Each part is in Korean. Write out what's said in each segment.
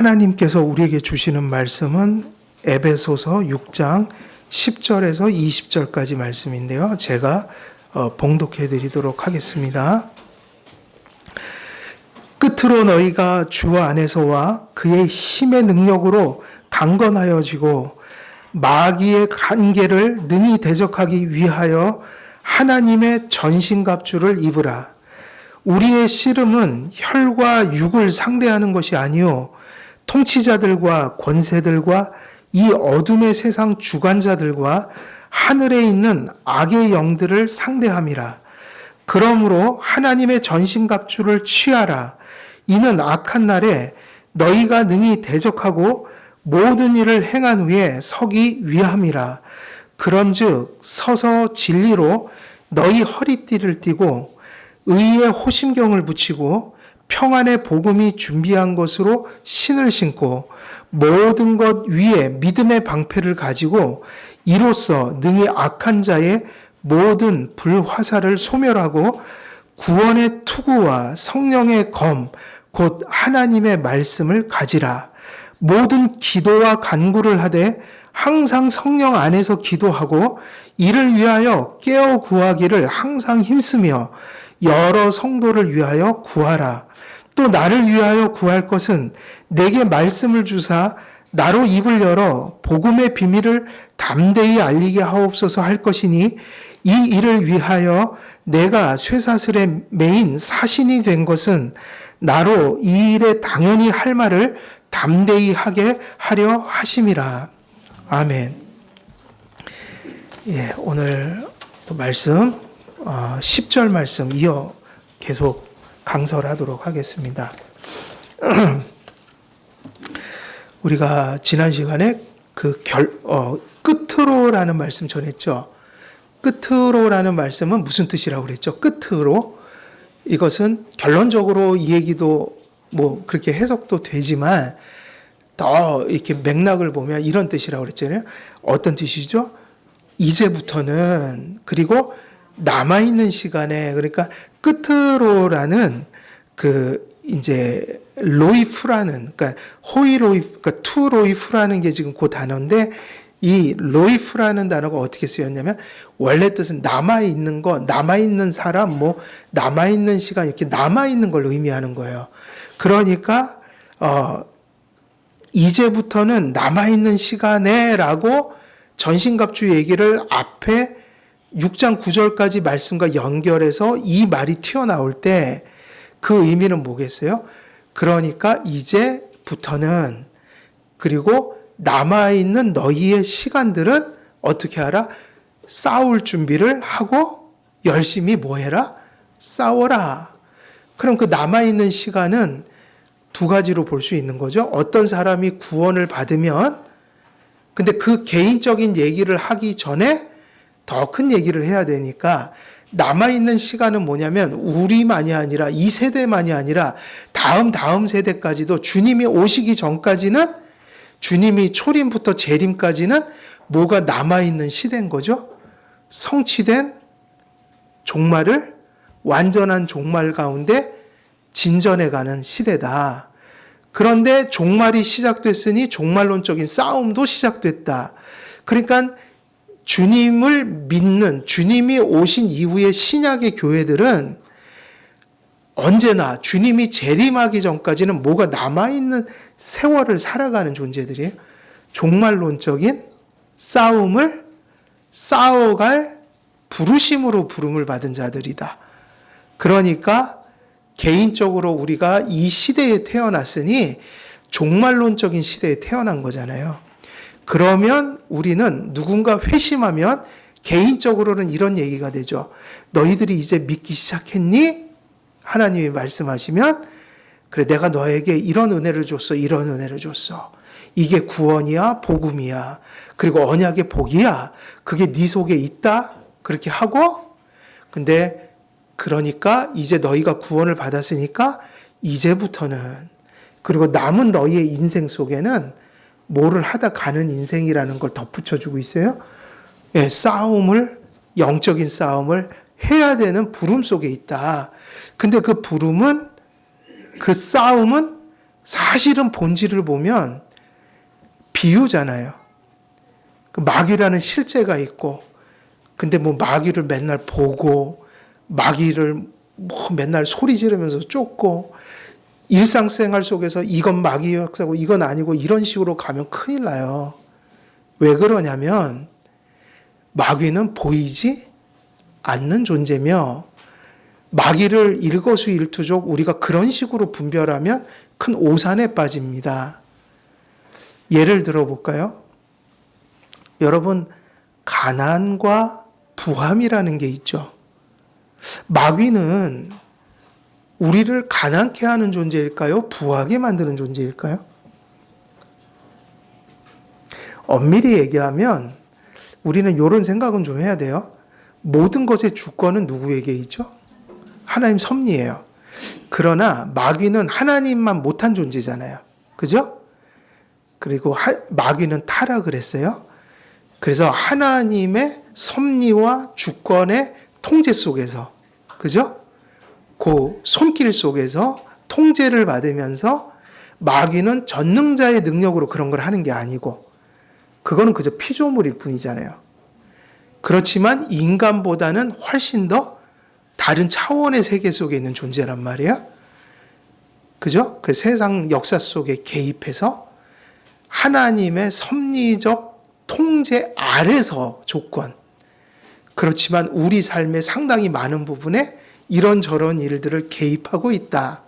하나님께서 우리에게 주시는 말씀은 에베소서 6장 10절에서 20절까지 말씀인데요. 제가 봉독해 드리도록 하겠습니다. 끝으로 너희가 주 안에서와 그의 힘의 능력으로 강건하여지고 마귀의 관계를 능히 대적하기 위하여 하나님의 전신갑주를 입으라. 우리의 씨름은 혈과 육을 상대하는 것이 아니요 통치자들과 권세들과 이 어둠의 세상 주관자들과 하늘에 있는 악의 영들을 상대함이라. 그러므로 하나님의 전신갑주를 취하라. 이는 악한 날에 너희가 능히 대적하고 모든 일을 행한 후에 서기 위함이라. 그런즉 서서 진리로 너희 허리띠를 띠고 의의 호심경을 붙이고 평안의 복음이 준비한 것으로 신을 신고 모든 것 위에 믿음의 방패를 가지고 이로써 능히 악한 자의 모든 불화살을 소멸하고 구원의 투구와 성령의 검 곧 하나님의 말씀을 가지라. 모든 기도와 간구를 하되 항상 성령 안에서 기도하고 이를 위하여 깨어 구하기를 항상 힘쓰며 여러 성도를 위하여 구하라. 또 나를 위하여 구할 것은 내게 말씀을 주사 나로 입을 열어 복음의 비밀을 담대히 알리게 하옵소서 할 것이니 이 일을 위하여 내가 쇠사슬에 매인 사신이 된 것은 나로 이 일에 당연히 할 말을 담대히 하게 하려 하심이라. 아멘. 예, 오늘 말씀 10절 말씀 이어 계속 강설하도록 하겠습니다. 우리가 지난 시간에 끝으로라는 말씀 전했죠. 끝으로라는 말씀은 무슨 뜻이라고 그랬죠? 끝으로. 이것은 결론적으로 이 얘기도 뭐 그렇게 해석도 되지만 더 이렇게 맥락을 보면 이런 뜻이라고 그랬잖아요. 어떤 뜻이죠? 이제부터는, 그리고 남아있는 시간에, 그러니까 끝으로라는 이제 로이프라는, 그러니까 그러니까 투로이프라는 게 지금 그 단어인데 이 로이프라는 단어가 어떻게 쓰였냐면 원래 뜻은 남아있는 거, 남아있는 사람, 뭐 남아있는 시간, 이렇게 남아있는 걸 의미하는 거예요. 그러니까 이제부터는 남아있는 시간에 라고 전신갑주 얘기를 앞에 6장 9절까지 말씀과 연결해서 이 말이 튀어나올 때 그 의미는 뭐겠어요? 그러니까 이제부터는, 그리고 남아있는 너희의 시간들은 어떻게 하라? 싸울 준비를 하고 열심히 뭐 해라? 싸워라. 그럼 그 남아있는 시간은 두 가지로 볼 수 있는 거죠. 어떤 사람이 구원을 받으면, 근데 그 개인적인 얘기를 하기 전에 더 큰 얘기를 해야 되니까 남아있는 시간은 뭐냐면 우리만이 아니라 이 세대만이 아니라 다음 세대까지도 주님이 오시기 전까지는, 주님이 초림부터 재림까지는 뭐가 남아있는 시대인 거죠. 성취된 종말을, 완전한 종말 가운데 진전해가는 시대다. 그런데 종말이 시작됐으니 종말론적인 싸움도 시작됐다. 그러니까 주님을 믿는, 주님이 오신 이후의 신약의 교회들은 언제나 주님이 재림하기 전까지는 뭐가 남아있는 세월을 살아가는 존재들이에요. 종말론적인 싸움을 싸워갈 부르심으로 부름을 받은 자들이다. 그러니까 개인적으로 우리가 이 시대에 태어났으니 종말론적인 시대에 태어난 거잖아요. 그러면 우리는 누군가 회심하면 개인적으로는 이런 얘기가 되죠. 너희들이 이제 믿기 시작했니? 하나님이 말씀하시면, 그래, 내가 너에게 이런 은혜를 줬어, 이런 은혜를 줬어. 이게 구원이야, 복음이야. 그리고 언약의 복이야. 그게 네 속에 있다. 그렇게 하고, 근데 그러니까 이제 너희가 구원을 받았으니까 이제부터는, 그리고 남은 너희의 인생 속에는 뭐를 하다 가는 인생이라는 걸 덧붙여주고 있어요. 예, 영적인 싸움을 해야 되는 부름 속에 있다. 근데 그 부름은, 그 싸움은 사실은 본질을 보면 비유잖아요. 그 마귀라는 실제가 있고, 근데 뭐 마귀를 맨날 보고, 마귀를 뭐 맨날 소리 지르면서 쫓고, 일상생활 속에서 이건 마귀 역사고 이건 아니고 이런 식으로 가면 큰일 나요. 왜 그러냐면 마귀는 보이지 않는 존재며 마귀를 일거수일투족 우리가 그런 식으로 분별하면 큰 오산에 빠집니다. 예를 들어 볼까요? 여러분, 가난과 부함이라는 게 있죠. 마귀는 우리를 가난케 하는 존재일까요? 부하게 만드는 존재일까요? 엄밀히 얘기하면 우리는 이런 생각은 좀 해야 돼요. 모든 것의 주권은 누구에게 있죠? 하나님 섭리예요. 그러나 마귀는 하나님만 못한 존재잖아요. 그죠? 그리고 마귀는 타락을 했어요. 그래서 하나님의 섭리와 주권의 통제 속에서, 그죠? 그 손길 속에서 통제를 받으면서 마귀는 전능자의 능력으로 그런 걸 하는 게 아니고 그거는 그저 피조물일 뿐이잖아요. 그렇지만 인간보다는 훨씬 더 다른 차원의 세계 속에 있는 존재란 말이에요. 그죠? 그 세상 역사 속에 개입해서 하나님의 섭리적 통제 아래서 조건. 그렇지만 우리 삶의 상당히 많은 부분에 이런저런 일들을 개입하고 있다.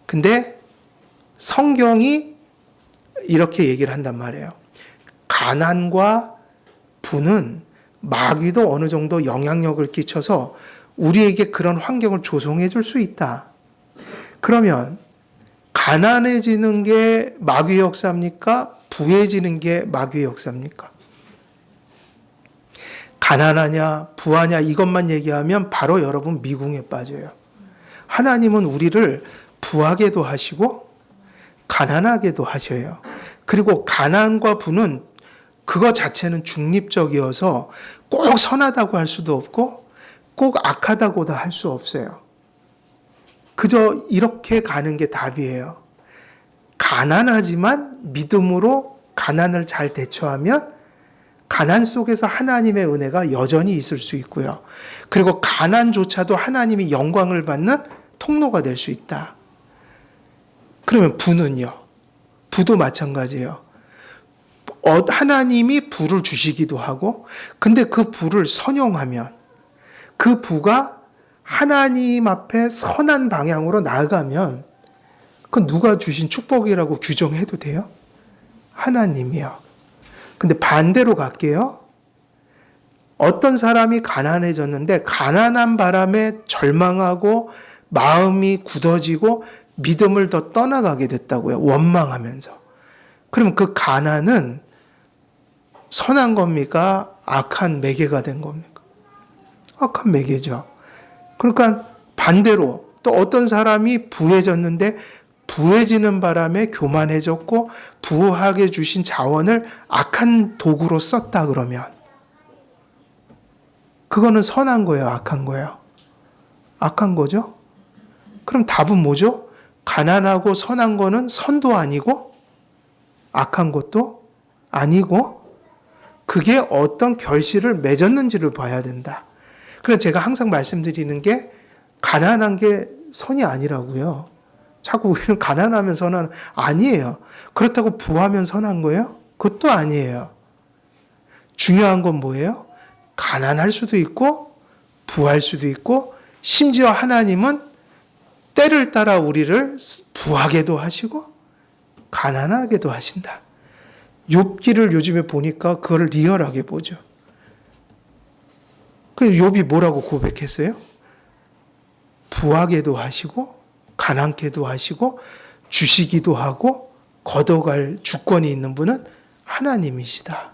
근데 성경이 이렇게 얘기를 한단 말이에요. 가난과 부는 마귀도 어느 정도 영향력을 끼쳐서 우리에게 그런 환경을 조성해 줄 수 있다. 그러면 가난해지는 게 마귀의 역사입니까? 부해지는 게 마귀의 역사입니까? 가난하냐, 부하냐 이것만 얘기하면 바로 여러분 미궁에 빠져요. 하나님은 우리를 부하게도 하시고 가난하게도 하셔요. 그리고 가난과 부는 그거 자체는 중립적이어서 꼭 선하다고 할 수도 없고 꼭 악하다고도 할 수 없어요. 그저 이렇게 가는 게 답이에요. 가난하지만 믿음으로 가난을 잘 대처하면 가난 속에서 하나님의 은혜가 여전히 있을 수 있고요. 그리고 가난조차도 하나님이 영광을 받는 통로가 될 수 있다. 그러면 부는요? 부도 마찬가지예요. 하나님이 부를 주시기도 하고, 근데 그 부를 선용하면 그 부가 하나님 앞에 선한 방향으로 나아가면 그건 누가 주신 축복이라고 규정해도 돼요? 하나님이요. 근데 반대로 갈게요. 어떤 사람이 가난해졌는데 가난한 바람에 절망하고 마음이 굳어지고 믿음을 더 떠나가게 됐다고요. 원망하면서. 그럼 그 가난은 선한 겁니까? 악한 매개가 된 겁니까? 악한 매개죠. 그러니까 반대로 또 어떤 사람이 부해졌는데 부해지는 바람에 교만해졌고 부하게 주신 자원을 악한 도구로 썼다 그러면 그거는 선한 거예요? 악한 거예요? 악한 거죠? 그럼 답은 뭐죠? 가난하고 선한 거는 선도 아니고 악한 것도 아니고 그게 어떤 결실을 맺었는지를 봐야 된다. 그래서 제가 항상 말씀드리는 게 가난한 게 선이 아니라고요. 자꾸 우리는 가난하면 선한 아니에요. 그렇다고 부하면 선한 거예요? 그것도 아니에요. 중요한 건 뭐예요? 가난할 수도 있고 부할 수도 있고 심지어 하나님은 때를 따라 우리를 부하게도 하시고 가난하게도 하신다. 욥기를 요즘에 보니까 그걸 리얼하게 보죠. 그 욥이 뭐라고 고백했어요? 부하게도 하시고 가난케도 하시고 주시기도 하고 걷어갈 주권이 있는 분은 하나님이시다.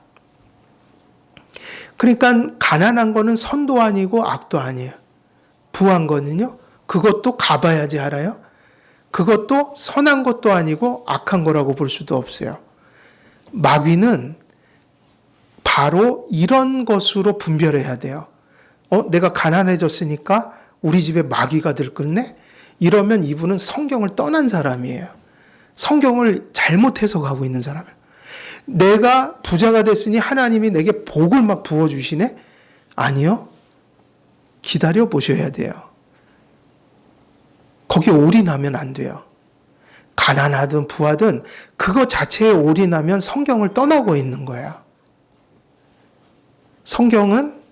그러니까 가난한 거는 선도 아니고 악도 아니에요. 부한 거는요. 그것도 가봐야지 알아요. 그것도 선한 것도 아니고 악한 거라고 볼 수도 없어요. 마귀는 바로 이런 것으로 분별해야 돼요. 내가 가난해졌으니까 우리 집에 마귀가 들끓네? 이러면 이분은 성경을 떠난 사람이에요. 성경을 잘못 해석하고 있는 사람이에요. 내가 부자가 됐으니 하나님이 내게 복을 막 부어주시네? 아니요. 기다려 보셔야 돼요. 거기에 올인하면 안 돼요. 가난하든 부하든 그거 자체에 올인하면 성경을 떠나고 있는 거예요. 성경은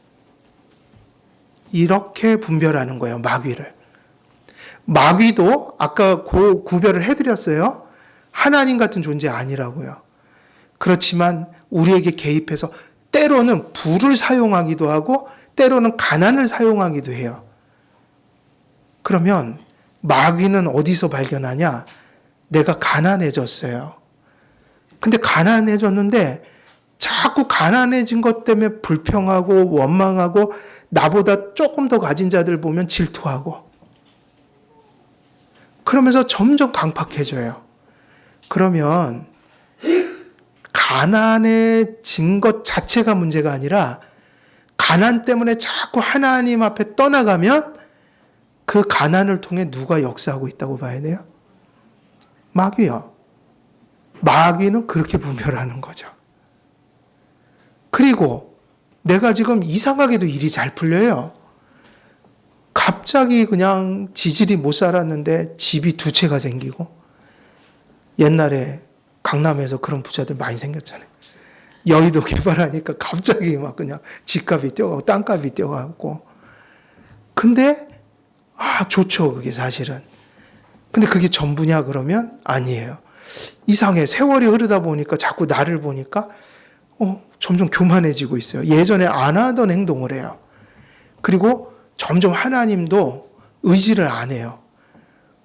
이렇게 분별하는 거예요. 마귀를. 마귀도 아까 그 구별을 해드렸어요. 하나님 같은 존재 아니라고요. 그렇지만 우리에게 개입해서 때로는 불을 사용하기도 하고 때로는 가난을 사용하기도 해요. 그러면 마귀는 어디서 발견하냐? 내가 가난해졌어요. 근데 가난해졌는데 자꾸 가난해진 것 때문에 불평하고 원망하고 나보다 조금 더 가진 자들 보면 질투하고 그러면서 점점 강팍해져요. 그러면 가난해진 것 자체가 문제가 아니라 가난 때문에 자꾸 하나님 앞에 떠나가면 그 가난을 통해 누가 역사하고 있다고 봐야 돼요? 마귀요. 마귀는 그렇게 분별하는 거죠. 그리고 내가 지금 이상하게도 일이 잘 풀려요. 갑자기 그냥 지질이 못 살았는데 집이 2채가 생기고 옛날에 강남에서 그런 부자들 많이 생겼잖아요. 여의도 개발하니까 갑자기 막 그냥 집값이 뛰어가고 땅값이 뛰어가고 근데 좋죠. 그게 사실은. 근데 그게 전부냐 그러면 아니에요. 이상해. 세월이 흐르다 보니까 자꾸 나를 보니까 점점 교만해지고 있어요. 예전에 안 하던 행동을 해요. 그리고 점점 하나님도 의지를 안 해요.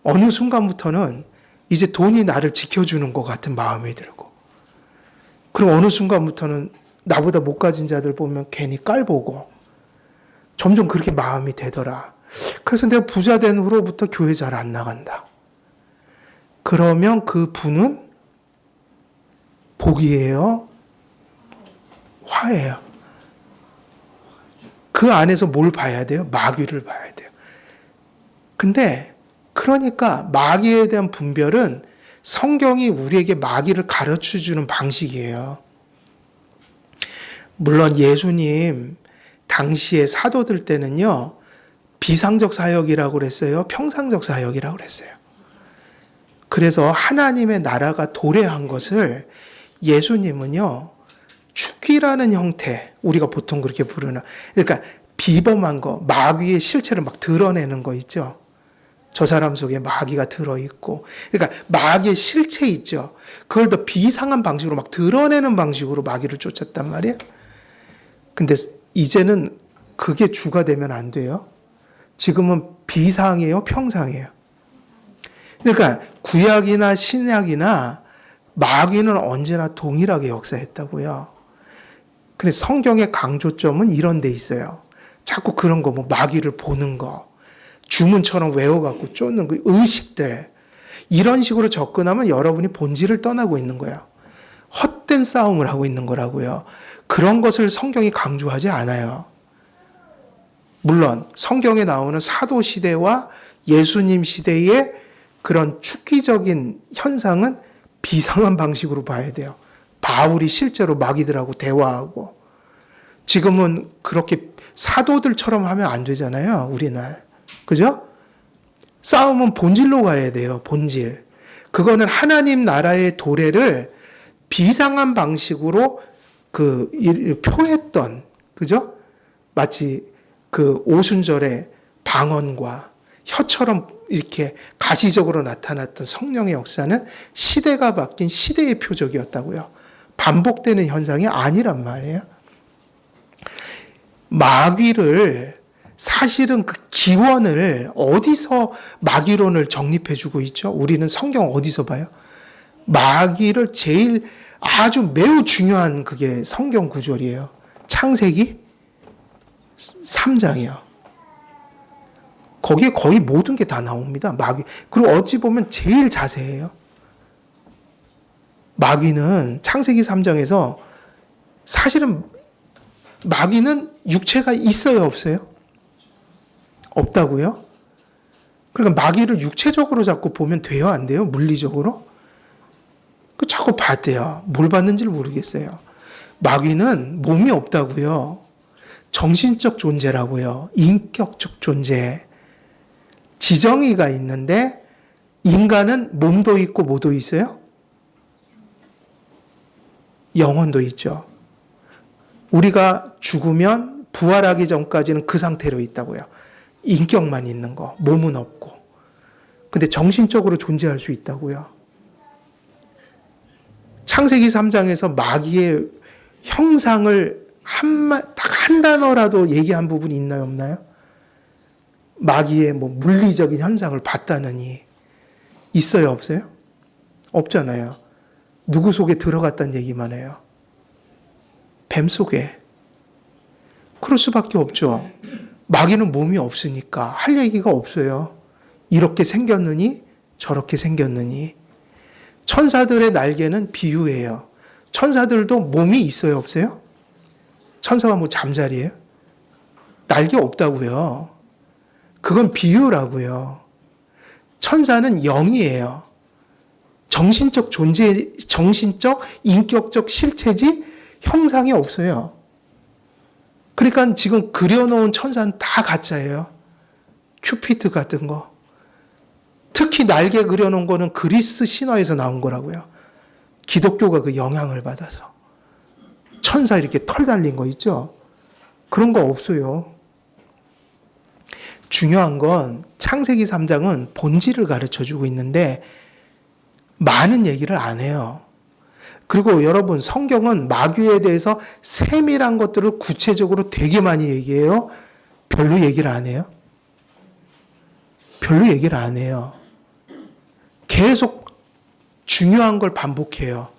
어느 순간부터는 이제 돈이 나를 지켜주는 것 같은 마음이 들고 그리고 어느 순간부터는 나보다 못 가진 자들 보면 괜히 깔보고 점점 그렇게 마음이 되더라. 그래서 내가 부자 된 후로부터 교회 잘 안 나간다. 그러면 그 분은 복이에요? 화예요. 그 안에서 뭘 봐야 돼요? 마귀를 봐야 돼요. 근데 그러니까 마귀에 대한 분별은 성경이 우리에게 마귀를 가르쳐주는 방식이에요. 물론 예수님 당시의 사도들 때는요. 비상적 사역이라고 그랬어요. 평상적 사역이라고 그랬어요. 그래서 하나님의 나라가 도래한 것을 예수님은요. 축기라는 형태, 우리가 보통 그렇게 부르는 그러니까 비범한 거, 마귀의 실체를 막 드러내는 거 있죠. 저 사람 속에 마귀가 들어있고 그러니까 마귀의 실체 있죠. 그걸 더 비상한 방식으로 막 드러내는 방식으로 마귀를 쫓았단 말이에요. 근데 이제는 그게 주가 되면 안 돼요. 지금은 비상이에요? 평상이에요? 그러니까 구약이나 신약이나 마귀는 언제나 동일하게 역사했다고요. 근데 성경의 강조점은 이런 데 있어요. 자꾸 그런 거, 뭐 마귀를 보는 거, 주문처럼 외워갖고 쫓는 그 의식들, 이런 식으로 접근하면 여러분이 본질을 떠나고 있는 거예요. 헛된 싸움을 하고 있는 거라고요. 그런 것을 성경이 강조하지 않아요. 물론 성경에 나오는 사도 시대와 예수님 시대의 그런 축기적인 현상은 비상한 방식으로 봐야 돼요. 바울이 실제로 마귀들하고 대화하고 지금은 그렇게 사도들처럼 하면 안 되잖아요. 우리날. 그죠? 싸움은 본질로 가야 돼요. 본질. 그거는 하나님 나라의 도래를 비상한 방식으로 표했던, 그죠? 마치 그 오순절의 방언과 혀처럼 이렇게 가시적으로 나타났던 성령의 역사는 시대가 바뀐 시대의 표적이었다고요. 반복되는 현상이 아니란 말이에요. 마귀를 사실은 그 기원을 어디서 마귀론을 정립해주고 있죠? 우리는 성경 어디서 봐요? 마귀를 제일 아주 매우 중요한 그게 성경 구절이에요. 창세기 3장이요. 거기에 거의 모든 게 다 나옵니다. 마귀. 그리고 어찌 보면 제일 자세해요. 마귀는 창세기 3장에서 사실은 마귀는 육체가 있어요, 없어요? 없다고요? 그러니까 마귀를 육체적으로 자꾸 보면 돼요? 안 돼요? 물리적으로? 그 자꾸 봤대요. 뭘 봤는지를 모르겠어요. 마귀는 몸이 없다고요. 정신적 존재라고요. 인격적 존재. 지정의가 있는데 인간은 몸도 있고 뭐도 있어요? 영혼도 있죠. 우리가 죽으면 부활하기 전까지는 그 상태로 있다고요. 인격만 있는 거, 몸은 없고. 근데 정신적으로 존재할 수 있다고요. 창세기 3장에서 마귀의 형상을 딱 한 단어라도 얘기한 부분이 있나요, 없나요? 마귀의 뭐 물리적인 현상을 봤다느니 있어요, 없어요? 없잖아요. 누구 속에 들어갔다는 얘기만 해요. 뱀 속에. 그럴 수밖에 없죠. 마귀는 몸이 없으니까 할 얘기가 없어요. 이렇게 생겼느니 저렇게 생겼느니. 천사들의 날개는 비유예요. 천사들도 몸이 있어요, 없어요? 천사가 뭐 잠자리예요? 날개 없다고요. 그건 비유라고요. 천사는 영이에요. 정신적 존재, 정신적, 인격적 실체지 형상이 없어요. 그러니까 지금 그려놓은 천사는 다 가짜예요. 큐피드 같은 거. 특히 날개 그려놓은 거는 그리스 신화에서 나온 거라고요. 기독교가 그 영향을 받아서. 천사 이렇게 털 달린 거 있죠? 그런 거 없어요. 중요한 건 창세기 3장은 본질을 가르쳐주고 있는데 많은 얘기를 안 해요. 그리고 여러분 성경은 마귀에 대해서 세밀한 것들을 구체적으로 되게 많이 얘기해요. 별로 얘기를 안 해요. 별로 얘기를 안 해요. 계속 중요한 걸 반복해요.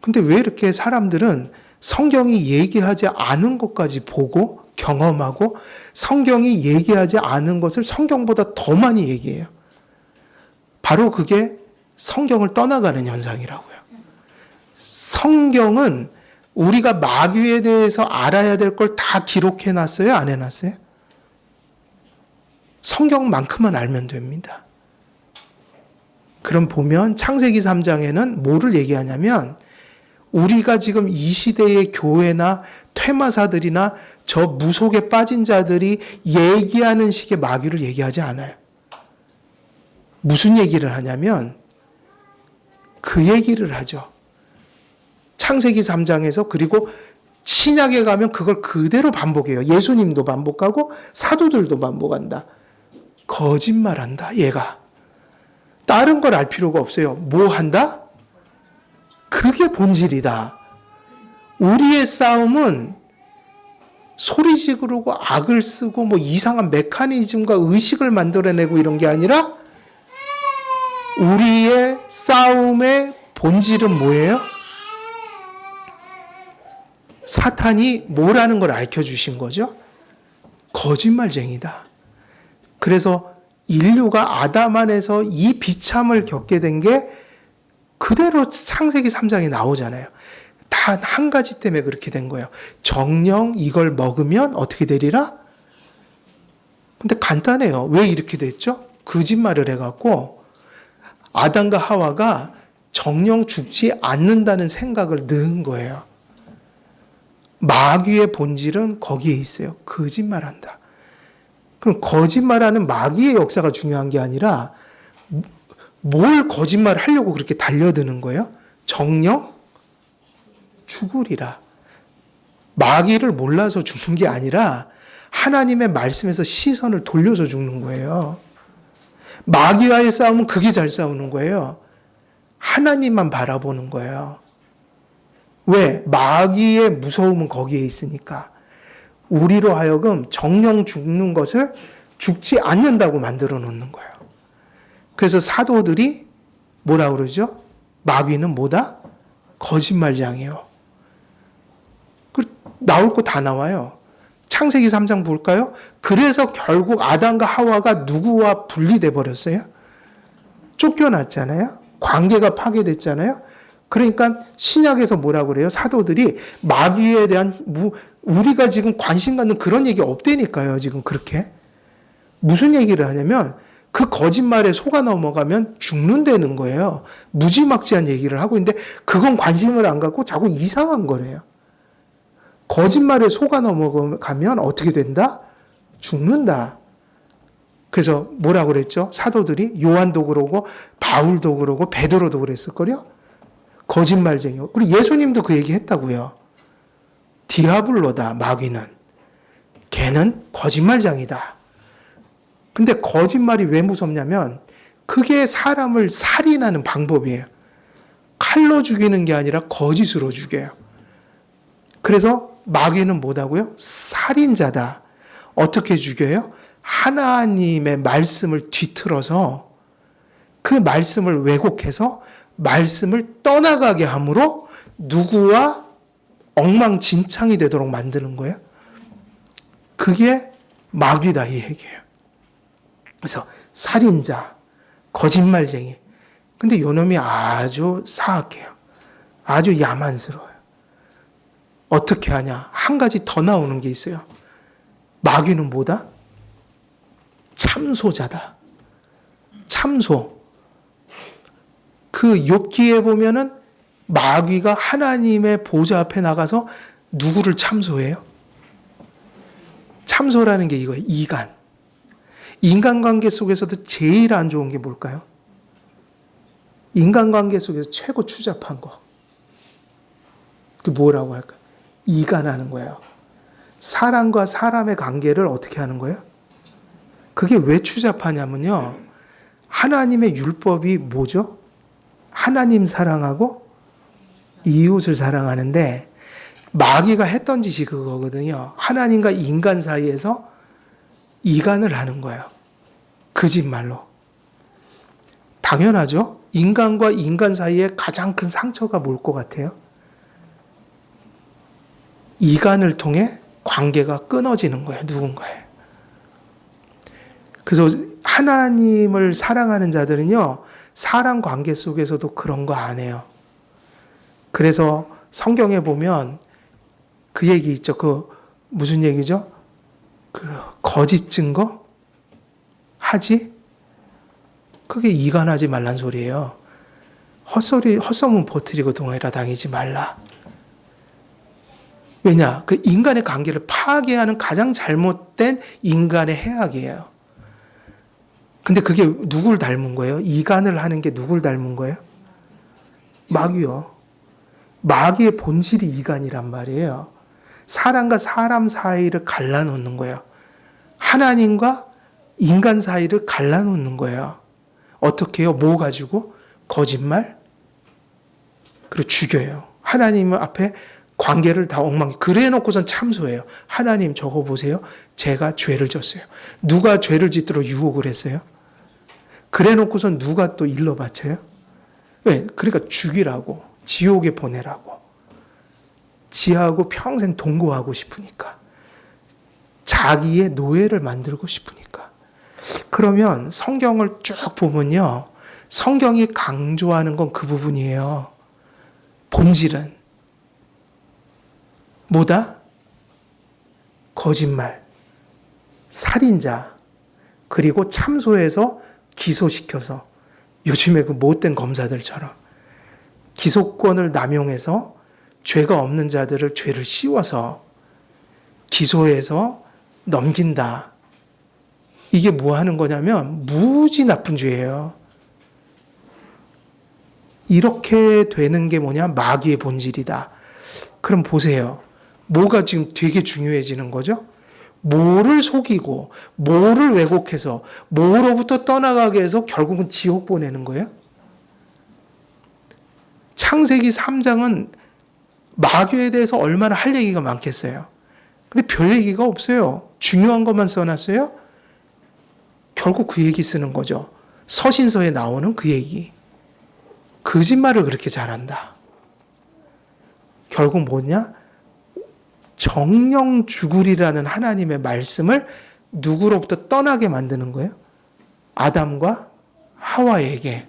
근데 왜 이렇게 사람들은 성경이 얘기하지 않은 것까지 보고 경험하고 성경이 얘기하지 않은 것을 성경보다 더 많이 얘기해요. 바로 그게 성경을 떠나가는 현상이라고요. 성경은 우리가 마귀에 대해서 알아야 될 걸 다 기록해 놨어요? 안 해놨어요? 성경만큼만 알면 됩니다. 그럼 보면 창세기 3장에는 뭐를 얘기하냐면 우리가 지금 이 시대의 교회나 퇴마사들이나 저 무속에 빠진 자들이 얘기하는 식의 마귀를 얘기하지 않아요. 무슨 얘기를 하냐면 그 얘기를 하죠. 창세기 3장에서 그리고 신약에 가면 그걸 그대로 반복해요. 예수님도 반복하고 사도들도 반복한다. 거짓말한다, 얘가. 다른 걸 알 필요가 없어요. 뭐 한다? 그게 본질이다. 우리의 싸움은 소리 지르고 악을 쓰고 뭐 이상한 메커니즘과 의식을 만들어내고 이런 게 아니라 우리의 싸움의 본질은 뭐예요? 사탄이 뭐라는 걸 알려주신 거죠? 거짓말쟁이다. 그래서 인류가 아담 안에서 이 비참을 겪게 된 게 그대로 창세기 3장에 나오잖아요. 단 한 가지 때문에 그렇게 된 거예요. 정령 이걸 먹으면 어떻게 되리라? 근데 간단해요. 왜 이렇게 됐죠? 거짓말을 해갖고 아담과 하와가 정령 죽지 않는다는 생각을 넣은 거예요. 마귀의 본질은 거기에 있어요. 거짓말한다. 그럼 거짓말하는 마귀의 역사가 중요한 게 아니라 뭘 거짓말 하려고 그렇게 달려드는 거예요? 정령 죽으리라. 마귀를 몰라서 죽는 게 아니라 하나님의 말씀에서 시선을 돌려서 죽는 거예요. 마귀와의 싸움은 그게 잘 싸우는 거예요. 하나님만 바라보는 거예요. 왜? 마귀의 무서움은 거기에 있으니까. 우리로 하여금 정령 죽는 것을 죽지 않는다고 만들어 놓는 거예요. 그래서 사도들이 뭐라 그러죠? 마귀는 뭐다? 거짓말장이에요. 나올 거 다 나와요. 창세기 3장 볼까요? 그래서 결국 아담과 하와가 누구와 분리돼 버렸어요? 쫓겨났잖아요. 관계가 파괴됐잖아요. 그러니까 신약에서 뭐라 그래요? 사도들이 마귀에 대한 우리가 지금 관심 갖는 그런 얘기 없다니까요. 지금 그렇게. 무슨 얘기를 하냐면 그 거짓말에 속아 넘어가면 죽는다는 거예요. 무지막지한 얘기를 하고 있는데 그건 관심을 안 갖고 자꾸 이상한 거래요. 거짓말에 속아 넘어가면 어떻게 된다? 죽는다. 그래서 뭐라고 그랬죠? 사도들이 요한도 그러고 바울도 그러고 베드로도 그랬을걸요? 거짓말쟁이요. 그리고 예수님도 그 얘기 했다고요. 디아블로다, 마귀는. 걔는 거짓말장이다. 근데 거짓말이 왜 무섭냐면 그게 사람을 살인하는 방법이에요. 칼로 죽이는 게 아니라 거짓으로 죽여요. 그래서 마귀는 뭐다고요? 살인자다. 어떻게 죽여요? 하나님의 말씀을 뒤틀어서 그 말씀을 왜곡해서 말씀을 떠나가게 함으로 누구와 엉망진창이 되도록 만드는 거예요. 그게 마귀다 이 얘기예요. 그래서 살인자, 거짓말쟁이. 근데 요놈이 아주 사악해요. 아주 야만스러워요. 어떻게 하냐? 한 가지 더 나오는 게 있어요. 마귀는 뭐다? 참소자다. 참소. 그 욥기에 보면은 마귀가 하나님의 보좌 앞에 나가서 누구를 참소해요? 참소라는 게 이거예요. 이간. 인간관계 속에서도 제일 안 좋은 게 뭘까요? 인간관계 속에서 최고 추잡한 거. 그 뭐라고 할까요? 이간하는 거예요. 사람과 사람의 관계를 어떻게 하는 거예요? 그게 왜 추잡하냐면요. 하나님의 율법이 뭐죠? 하나님 사랑하고 이웃을 사랑하는데 마귀가 했던 짓이 그거거든요. 하나님과 인간 사이에서 이간을 하는 거예요. 거짓말로. 당연하죠. 인간과 인간 사이에 가장 큰 상처가 뭘 것 같아요? 이간을 통해 관계가 끊어지는 거예요. 누군가에. 그래서 하나님을 사랑하는 자들은요. 사람 관계 속에서도 그런 거 안 해요. 그래서 성경에 보면 그 얘기 있죠. 그 무슨 얘기죠? 그 거짓 증거 하지? 그게 이간하지 말란 소리예요. 헛소문 퍼뜨리고 동해라 당하지 말라. 왜냐? 그 인간의 관계를 파괴하는 가장 잘못된 인간의 해악이에요. 근데 그게 누굴 닮은 거예요? 이간을 하는 게 누굴 닮은 거예요? 마귀요. 마귀의 본질이 이간이란 말이에요. 사람과 사람 사이를 갈라놓는 거예요. 하나님과 인간 사이를 갈라놓는 거예요. 어떻게 해요? 뭐 가지고? 거짓말? 그리고 죽여요. 하나님 앞에 관계를 다 엉망이. 그래 놓고선 참소해요. 하나님 저거 보세요. 제가 죄를 졌어요. 누가 죄를 짓도록 유혹을 했어요? 그래 놓고선 누가 또 일러 바쳐요? 왜? 그러니까 죽이라고. 지옥에 보내라고. 지하고 평생 동거하고 싶으니까. 자기의 노예를 만들고 싶으니까. 그러면 성경을 쭉 보면요. 성경이 강조하는 건 그 부분이에요. 본질은 뭐다? 거짓말, 살인자, 그리고 참소해서 기소시켜서 요즘에 그 못된 검사들처럼 기소권을 남용해서 죄가 없는 자들을 죄를 씌워서 기소해서 넘긴다. 이게 뭐 하는 거냐면 무지 나쁜 죄예요. 이렇게 되는 게 뭐냐? 마귀의 본질이다. 그럼 보세요. 뭐가 지금 되게 중요해지는 거죠? 뭐를 속이고 뭐를 왜곡해서 뭐로부터 떠나가게 해서 결국은 지옥 보내는 거예요? 창세기 3장은 마귀에 대해서 얼마나 할 얘기가 많겠어요. 근데 별 얘기가 없어요. 중요한 것만 써놨어요. 결국 그 얘기 쓰는 거죠. 서신서에 나오는 그 얘기. 거짓말을 그렇게 잘한다. 결국 뭐냐? 정령 죽으리라는 하나님의 말씀을 누구로부터 떠나게 만드는 거예요? 아담과 하와에게.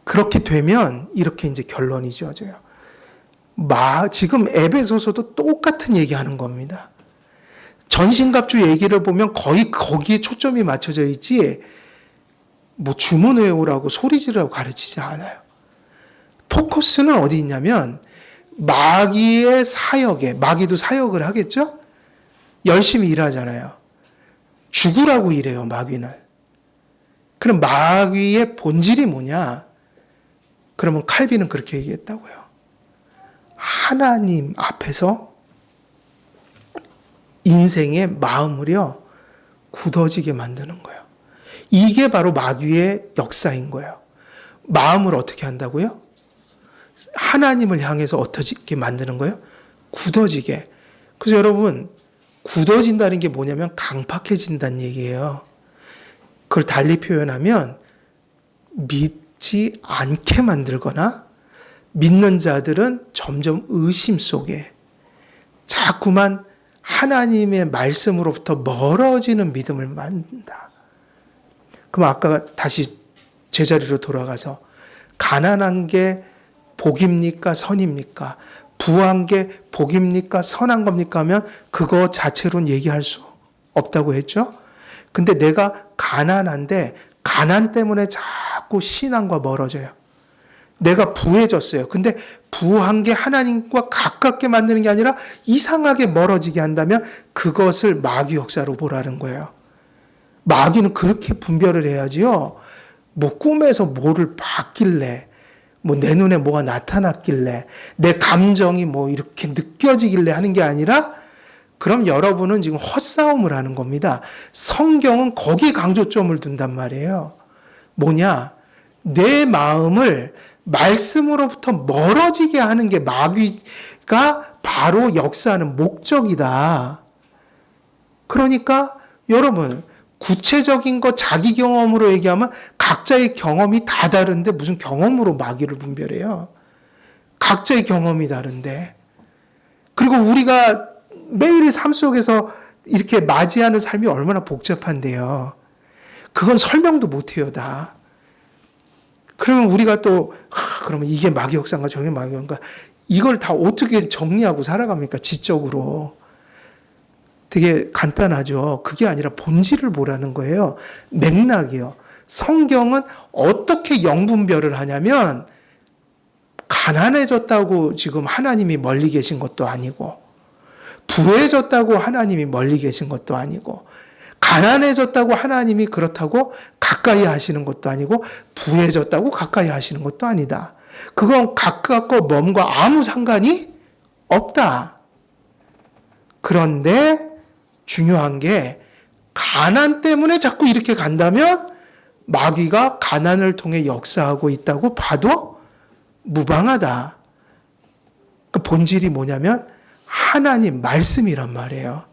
그렇게 되면 이렇게 이제 결론이 지어져요. 지금 에베소서도 똑같은 얘기하는 겁니다. 전신갑주 얘기를 보면 거의 거기에 초점이 맞춰져 있지, 뭐 주문 외우라고 소리 지르라고 가르치지 않아요. 포커스는 어디 있냐면 마귀의 사역에, 마귀도 사역을 하겠죠? 열심히 일하잖아요. 죽으라고 일해요, 마귀는. 그럼 마귀의 본질이 뭐냐? 그러면 칼빈은 그렇게 얘기했다고요. 하나님 앞에서 인생의 마음을요, 굳어지게 만드는 거예요. 이게 바로 마귀의 역사인 거예요. 마음을 어떻게 한다고요? 하나님을 향해서 어떻게 만드는 거예요? 굳어지게. 그래서 여러분, 굳어진다는 게 뭐냐면 강팍해진다는 얘기예요. 그걸 달리 표현하면 믿지 않게 만들거나 믿는 자들은 점점 의심 속에 자꾸만 하나님의 말씀으로부터 멀어지는 믿음을 만든다. 그럼 아까 다시 제자리로 돌아가서 가난한 게 복입니까? 선입니까? 부한 게 복입니까? 선한 겁니까? 하면 그거 자체로는 얘기할 수 없다고 했죠. 근데 내가 가난한데 가난 때문에 자꾸 신앙과 멀어져요. 내가 부해졌어요. 근데 부한 게 하나님과 가깝게 만드는 게 아니라 이상하게 멀어지게 한다면 그것을 마귀 역사로 보라는 거예요. 마귀는 그렇게 분별을 해야지요. 뭐 꿈에서 뭐를 봤길래, 뭐 내 눈에 뭐가 나타났길래, 내 감정이 뭐 이렇게 느껴지길래 하는 게 아니라, 그럼 여러분은 지금 헛싸움을 하는 겁니다. 성경은 거기에 강조점을 둔단 말이에요. 뭐냐? 내 마음을 말씀으로부터 멀어지게 하는 게 마귀가 바로 역사하는 목적이다. 그러니까 여러분, 구체적인 거 자기 경험으로 얘기하면 각자의 경험이 다 다른데 무슨 경험으로 마귀를 분별해요? 각자의 경험이 다른데. 그리고 우리가 매일 삶 속에서 이렇게 맞이하는 삶이 얼마나 복잡한데요. 그건 설명도 못해요, 다. 그러면 우리가 또 그러면 이게 마귀 역사인가 저게 마귀 역사인가, 이걸 다 어떻게 정리하고 살아갑니까? 지적으로. 되게 간단하죠. 그게 아니라 본질을 보라는 거예요. 맥락이요. 성경은 어떻게 영분별을 하냐면 가난해졌다고 지금 하나님이 멀리 계신 것도 아니고, 부해졌다고 하나님이 멀리 계신 것도 아니고, 가난해졌다고 하나님이 그렇다고 가까이 하시는 것도 아니고, 부해졌다고 가까이 하시는 것도 아니다. 그건 가깝고 먼과 아무 상관이 없다. 그런데 중요한 게 가난 때문에 자꾸 이렇게 간다면 마귀가 가난을 통해 역사하고 있다고 봐도 무방하다. 그 본질이 뭐냐면 하나님 말씀이란 말이에요.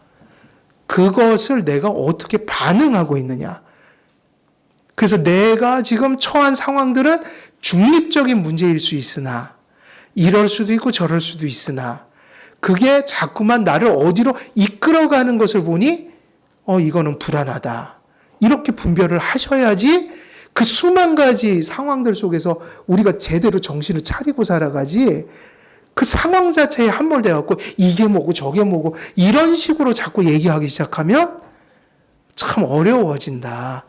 그것을 내가 어떻게 반응하고 있느냐. 그래서 내가 지금 처한 상황들은 중립적인 문제일 수 있으나, 이럴 수도 있고 저럴 수도 있으나, 그게 자꾸만 나를 어디로 이끌어가는 것을 보니 이거는 불안하다. 이렇게 분별을 하셔야지 그 수만 가지 상황들 속에서 우리가 제대로 정신을 차리고 살아가지, 그 상황 자체에 함몰돼갖고 이게 뭐고 저게 뭐고 이런 식으로 자꾸 얘기하기 시작하면 참 어려워진다.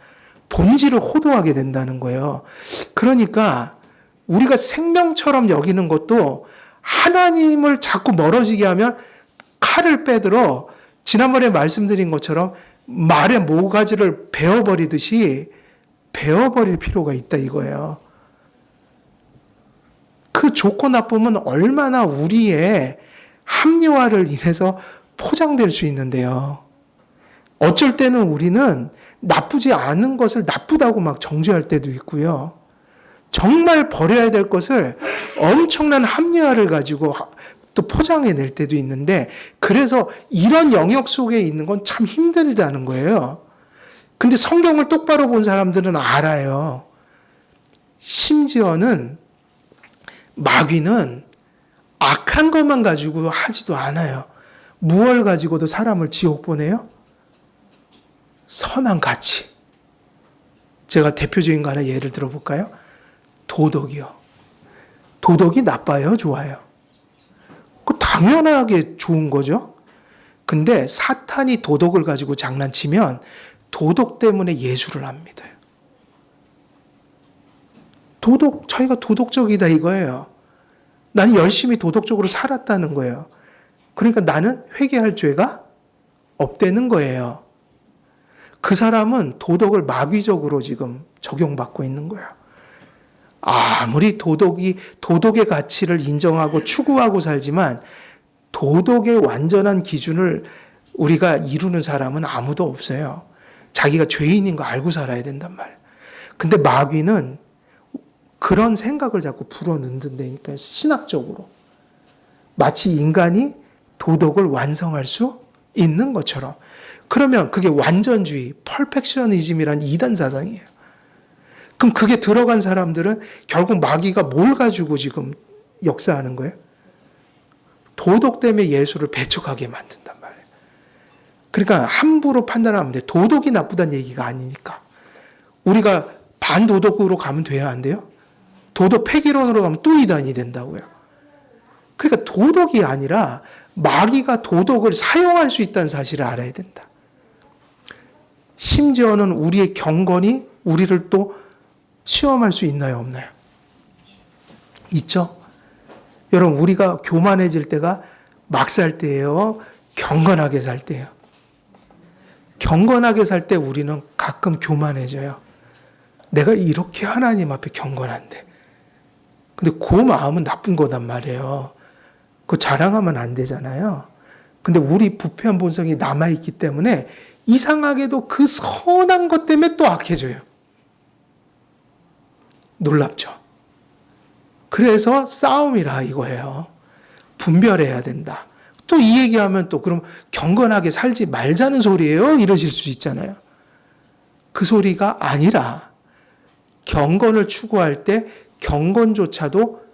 본질을 호도하게 된다는 거예요. 그러니까 우리가 생명처럼 여기는 것도 하나님을 자꾸 멀어지게 하면 칼을 빼들어 지난번에 말씀드린 것처럼 말의 모가지를 베어버리듯이 베어버릴 필요가 있다 이거예요. 그 좋고 나쁨은 얼마나 우리의 합리화를 인해서 포장될 수 있는데요. 어쩔 때는 우리는 나쁘지 않은 것을 나쁘다고 막 정죄할 때도 있고요. 정말 버려야 될 것을 엄청난 합리화를 가지고 또 포장해낼 때도 있는데, 그래서 이런 영역 속에 있는 건 참 힘들다는 거예요. 근데 성경을 똑바로 본 사람들은 알아요. 심지어는 마귀는 악한 것만 가지고 하지도 않아요. 무엇을 가지고도 사람을 지옥 보내요? 선한 가치. 제가 대표적인 거 하나 예를 들어볼까요? 도덕이요. 도덕이 나빠요? 좋아요? 그 당연하게 좋은 거죠. 근데 사탄이 도덕을 가지고 장난치면 도덕 때문에 예술을 합니다. 자기가 도덕적이다 이거예요. 나는 열심히 도덕적으로 살았다는 거예요. 그러니까 나는 회개할 죄가 없다는 거예요. 그 사람은 도덕을 마귀적으로 지금 적용받고 있는 거예요. 아무리 도덕의 가치를 인정하고 추구하고 살지만 도덕의 완전한 기준을 우리가 이루는 사람은 아무도 없어요. 자기가 죄인인 거 알고 살아야 된단 말이에요. 근데 마귀는 그런 생각을 자꾸 불어넣는다니까요. 신학적으로. 마치 인간이 도덕을 완성할 수 있는 것처럼. 그러면 그게 완전주의, 퍼펙셔니즘이란 이단 사상이에요. 그럼 그게 들어간 사람들은 결국 마귀가 뭘 가지고 지금 역사하는 거예요? 도덕 때문에 예수를 배척하게 만든단 말이에요. 그러니까 함부로 판단하면 돼. 도덕이 나쁘다는 얘기가 아니니까. 우리가 반도덕으로 가면 돼야 안 돼요? 도덕 폐기론으로 가면 또 이단이 된다고요. 그러니까 도덕이 아니라 마귀가 도덕을 사용할 수 있다는 사실을 알아야 된다. 심지어는 우리의 경건이 우리를 또 시험할 수 있나요, 없나요? 있죠? 여러분, 우리가 교만해질 때가 막 살 때예요? 경건하게 살 때예요? 경건하게 살 때 우리는 가끔 교만해져요. 내가 이렇게 하나님 앞에 경건한데. 근데 그 마음은 나쁜 거단 말이에요. 그거 자랑하면 안 되잖아요. 근데 우리 부패한 본성이 남아있기 때문에 이상하게도 그 선한 것 때문에 또 악해져요. 놀랍죠? 그래서 싸움이라 이거예요. 분별해야 된다. 또 이 얘기하면 또 그럼 경건하게 살지 말자는 소리예요? 이러실 수 있잖아요. 그 소리가 아니라 경건을 추구할 때 경건조차도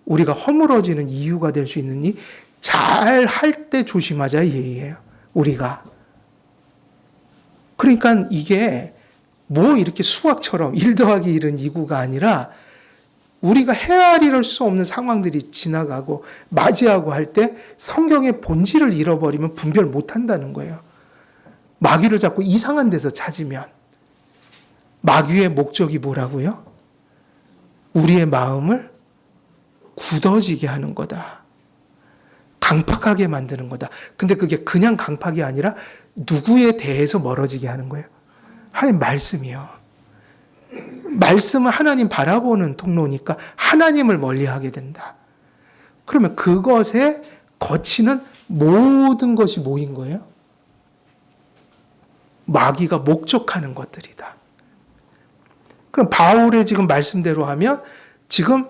우리가 허물어지는 이유가 될 수 있느니 잘 할 때 조심하자 이 얘기예요. 우리가. 그러니까 이게 뭐 이렇게 수학처럼 1 더하기 1은 2구가 아니라 우리가 헤아릴 수 없는 상황들이 지나가고 맞이하고 할 때 성경의 본질을 잃어버리면 분별 못한다는 거예요. 마귀를 자꾸 이상한 데서 찾으면. 마귀의 목적이 뭐라고요? 우리의 마음을 굳어지게 하는 거다. 강팍하게 만드는 거다. 근데 그게 그냥 강팍이 아니라 누구에 대해서 멀어지게 하는 거예요? 하나님 말씀이요. 말씀은 하나님 바라보는 통로니까 하나님을 멀리하게 된다. 그러면 그것에 거치는 모든 것이 뭐인 거예요? 마귀가 목적하는 것들이다. 그럼 바울의 지금 말씀대로 하면 지금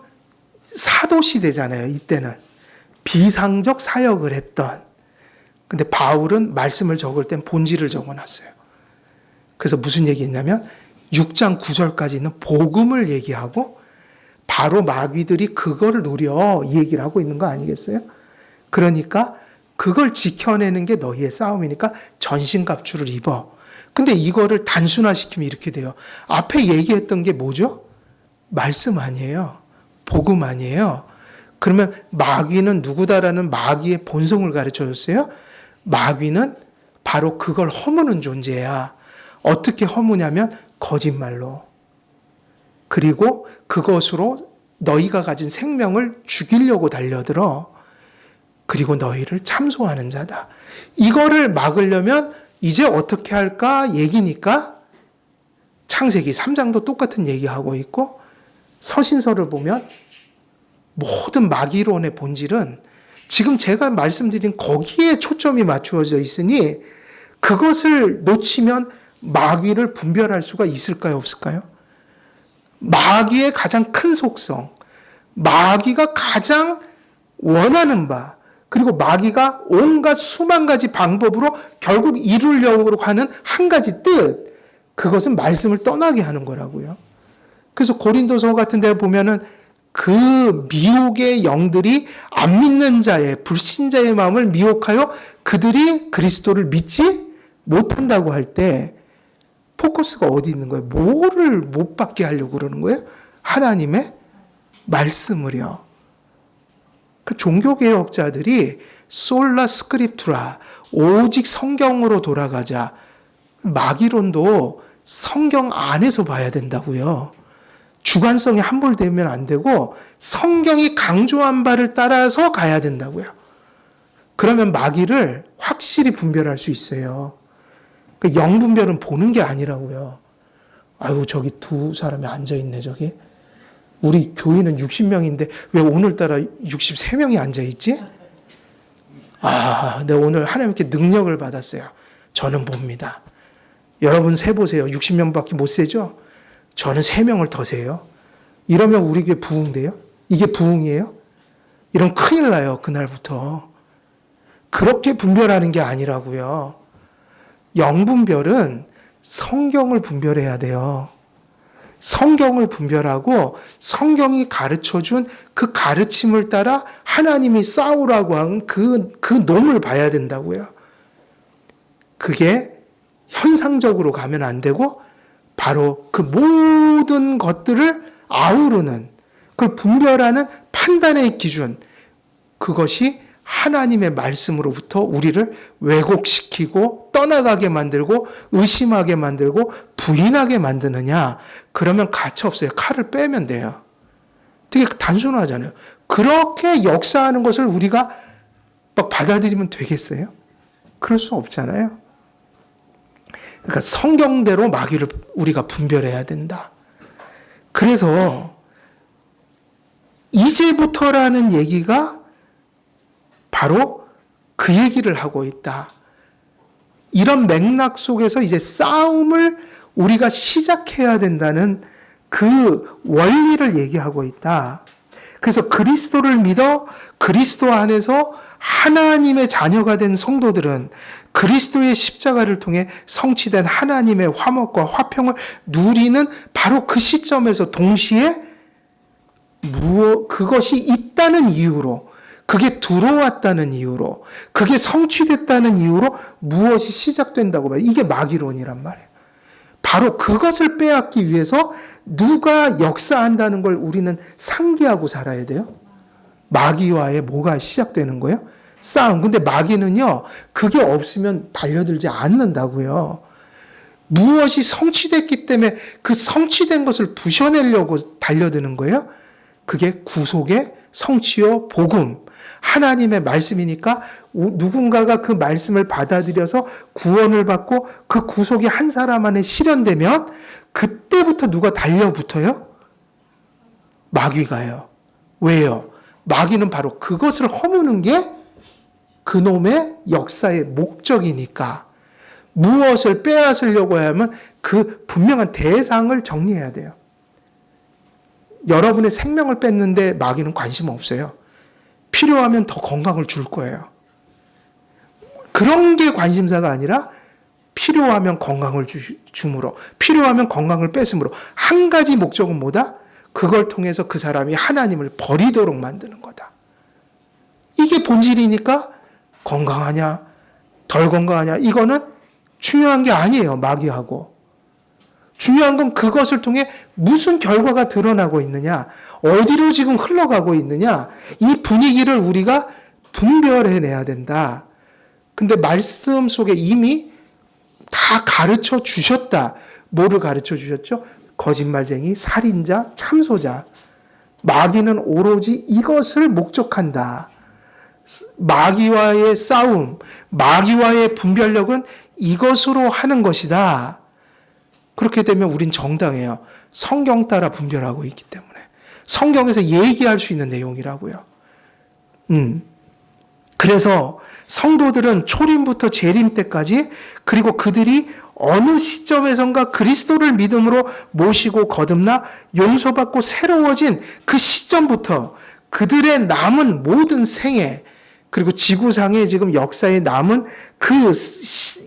사도 시대잖아요. 이때는 비상적 사역을 했던. 근데 바울은 말씀을 적을 땐 본질을 적어놨어요. 그래서 무슨 얘기했냐면 6장 9절까지 있는 복음을 얘기하고 바로 마귀들이 그거를 노려 이 얘기를 하고 있는 거 아니겠어요? 그러니까 그걸 지켜내는 게 너희의 싸움이니까 전신갑주를 입어. 근데 이거를 단순화시키면 이렇게 돼요. 앞에 얘기했던 게 뭐죠? 말씀 아니에요. 복음 아니에요. 그러면 마귀는 누구다라는 마귀의 본성을 가르쳐 줬어요? 마귀는 바로 그걸 허무는 존재야. 어떻게 허무냐면 거짓말로. 그리고 그것으로 너희가 가진 생명을 죽이려고 달려들어. 그리고 너희를 참소하는 자다. 이거를 막으려면 이제 어떻게 할까 얘기니까 창세기 3장도 똑같은 얘기하고 있고 서신서를 보면 모든 마귀론의 본질은 지금 제가 말씀드린 거기에 초점이 맞추어져 있으니 그것을 놓치면 마귀를 분별할 수가 있을까요? 없을까요? 마귀의 가장 큰 속성, 마귀가 가장 원하는 바, 그리고 마귀가 온갖 수만 가지 방법으로 결국 이루려고 하는 한 가지 뜻, 그것은 말씀을 떠나게 하는 거라고요. 그래서 고린도서 같은 데 보면은 그 미혹의 영들이 안 믿는 자의, 불신자의 마음을 미혹하여 그들이 그리스도를 믿지 못한다고 할 때 포커스가 어디 있는 거예요? 뭐를 못 받게 하려고 그러는 거예요? 하나님의 말씀을요. 그 종교개혁자들이 솔라 스크립투라, 오직 성경으로 돌아가자. 마귀론도 성경 안에서 봐야 된다고요. 주관성에 함몰되면 안 되고 성경이 강조한 바를 따라서 가야 된다고요. 그러면 마귀를 확실히 분별할 수 있어요. 그 영분별은 보는 게 아니라고요. 아유, 저기 두 사람이 앉아있네, 저기. 우리 교인은 60명인데 왜 오늘따라 63명이 앉아있지? 내가 오늘 하나님께 능력을 받았어요. 저는 봅니다. 여러분 세보세요. 60명밖에 못 세죠? 저는 3명을 더 세요. 이러면 우리 교회 부흥돼요? 이게 부흥이에요? 이러면 큰일 나요, 그날부터. 그렇게 분별하는 게 아니라고요. 영분별은 성경을 분별해야 돼요. 성경을 분별하고 성경이 가르쳐준 그 가르침을 따라 하나님이 싸우라고 한 그 놈을 봐야 된다고요. 그게 현상적으로 가면 안 되고 바로 그 모든 것들을 아우르는, 그걸 분별하는 판단의 기준, 그것이 하나님의 말씀으로부터 우리를 왜곡시키고 떠나가게 만들고 의심하게 만들고 부인하게 만드느냐. 그러면 가차 없어요. 칼을 빼면 돼요. 되게 단순하잖아요. 그렇게 역사하는 것을 우리가 막 받아들이면 되겠어요? 그럴 수 없잖아요. 그러니까 성경대로 마귀를 우리가 분별해야 된다. 그래서 이제부터라는 얘기가 바로 그 얘기를 하고 있다. 이런 맥락 속에서 이제 싸움을 우리가 시작해야 된다는 그 원리를 얘기하고 있다. 그래서 그리스도를 믿어 그리스도 안에서 하나님의 자녀가 된 성도들은 그리스도의 십자가를 통해 성취된 하나님의 화목과 화평을 누리는 바로 그 시점에서 동시에 그것이 있다는 이유로, 그게 들어왔다는 이유로, 그게 성취됐다는 이유로 무엇이 시작된다고 봐요. 이게 마귀론이란 말이에요. 바로 그것을 빼앗기 위해서 누가 역사한다는 걸 우리는 상기하고 살아야 돼요. 마귀와의 뭐가 시작되는 거예요? 싸움. 근데 마귀는요, 그게 없으면 달려들지 않는다고요. 무엇이 성취됐기 때문에 그 성취된 것을 부셔내려고 달려드는 거예요. 그게 구속의 성취요 복음. 하나님의 말씀이니까 누군가가 그 말씀을 받아들여서 구원을 받고 그 구속이 한 사람 안에 실현되면 그때부터 누가 달려붙어요? 마귀가요. 왜요? 마귀는 바로 그것을 허무는 게 그놈의 역사의 목적이니까 무엇을 빼앗으려고 하면 그 분명한 대상을 정리해야 돼요. 여러분의 생명을 뺐는데 마귀는 관심 없어요. 필요하면 더 건강을 줄 거예요. 그런 게 관심사가 아니라 필요하면 건강을 줌으로, 필요하면 건강을 뺏음으로 한 가지 목적은 뭐다? 그걸 통해서 그 사람이 하나님을 버리도록 만드는 거다. 이게 본질이니까 건강하냐, 덜 건강하냐, 이거는 중요한 게 아니에요, 마귀하고. 중요한 건 그것을 통해 무슨 결과가 드러나고 있느냐, 어디로 지금 흘러가고 있느냐, 이 분위기를 우리가 분별해내야 된다. 근데 말씀 속에 이미 다 가르쳐 주셨다. 뭐를 가르쳐 주셨죠? 거짓말쟁이, 살인자, 참소자. 마귀는 오로지 이것을 목적한다. 마귀와의 싸움, 마귀와의 분별력은 이것으로 하는 것이다. 그렇게 되면 우린 정당해요. 성경 따라 분별하고 있기 때문에. 성경에서 얘기할 수 있는 내용이라고요. 그래서 성도들은 초림부터 재림 때까지, 그리고 그들이 어느 시점에선가 그리스도를 믿음으로 모시고 거듭나 용서받고 새로워진 그 시점부터 그들의 남은 모든 생애, 그리고 지구상의 지금 역사에 남은 그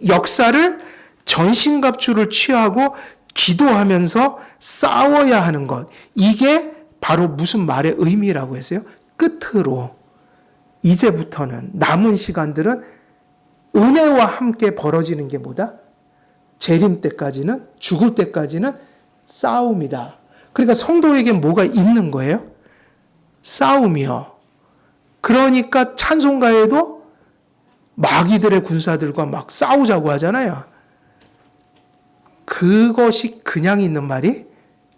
역사를 전신갑주를 취하고 기도하면서 싸워야 하는 것. 이게 바로 무슨 말의 의미라고 했어요? 끝으로. 이제부터는 남은 시간들은 은혜와 함께 벌어지는 게 뭐다? 재림 때까지는, 죽을 때까지는 싸움이다. 그러니까 성도에게 뭐가 있는 거예요? 싸움이요. 그러니까 찬송가에도 마귀들의 군사들과 막 싸우자고 하잖아요. 그것이 그냥 있는 말이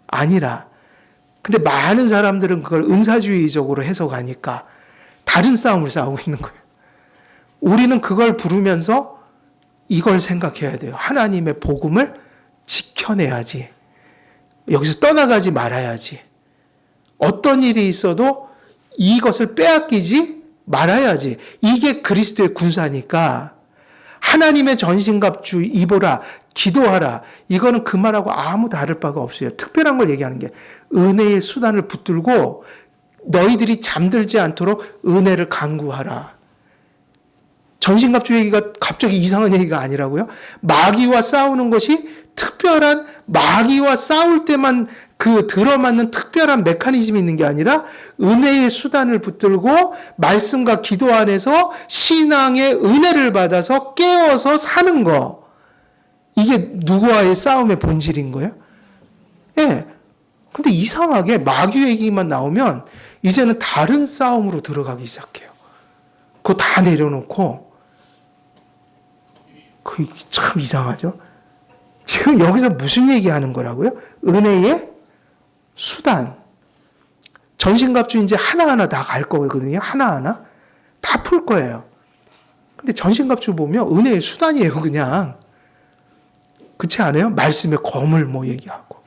아니라, 근데 많은 사람들은 그걸 은사주의적으로 해석하니까 다른 싸움을 싸우고 있는 거예요. 우리는 그걸 부르면서 이걸 생각해야 돼요. 하나님의 복음을 지켜내야지. 여기서 떠나가지 말아야지. 어떤 일이 있어도 이것을 빼앗기지 말아야지. 이게 그리스도의 군사니까 하나님의 전신갑주 입어라, 기도하라. 이거는 그 말하고 아무 다를 바가 없어요. 특별한 걸 얘기하는 게 은혜의 수단을 붙들고 너희들이 잠들지 않도록 은혜를 강구하라. 전신갑주 얘기가 갑자기 이상한 얘기가 아니라고요. 마귀와 싸우는 것이 특별한, 마귀와 싸울 때만 그 들어맞는 특별한 메커니즘이 있는 게 아니라 은혜의 수단을 붙들고 말씀과 기도 안에서 신앙의 은혜를 받아서 깨어서 사는 거. 이게 누구와의 싸움의 본질인 거예요? 예. 근데 이상하게 마귀 얘기만 나오면 이제는 다른 싸움으로 들어가기 시작해요. 그거 다 내려놓고, 그게 참 이상하죠? 지금 여기서 무슨 얘기하는 거라고요? 은혜의 수단. 전신갑주 이제 하나하나 다 갈 거거든요. 하나하나. 다 풀 거예요. 근데 전신갑주 보면 은혜의 수단이에요, 그냥. 그렇지 않아요? 말씀의 검을 뭐 얘기하고.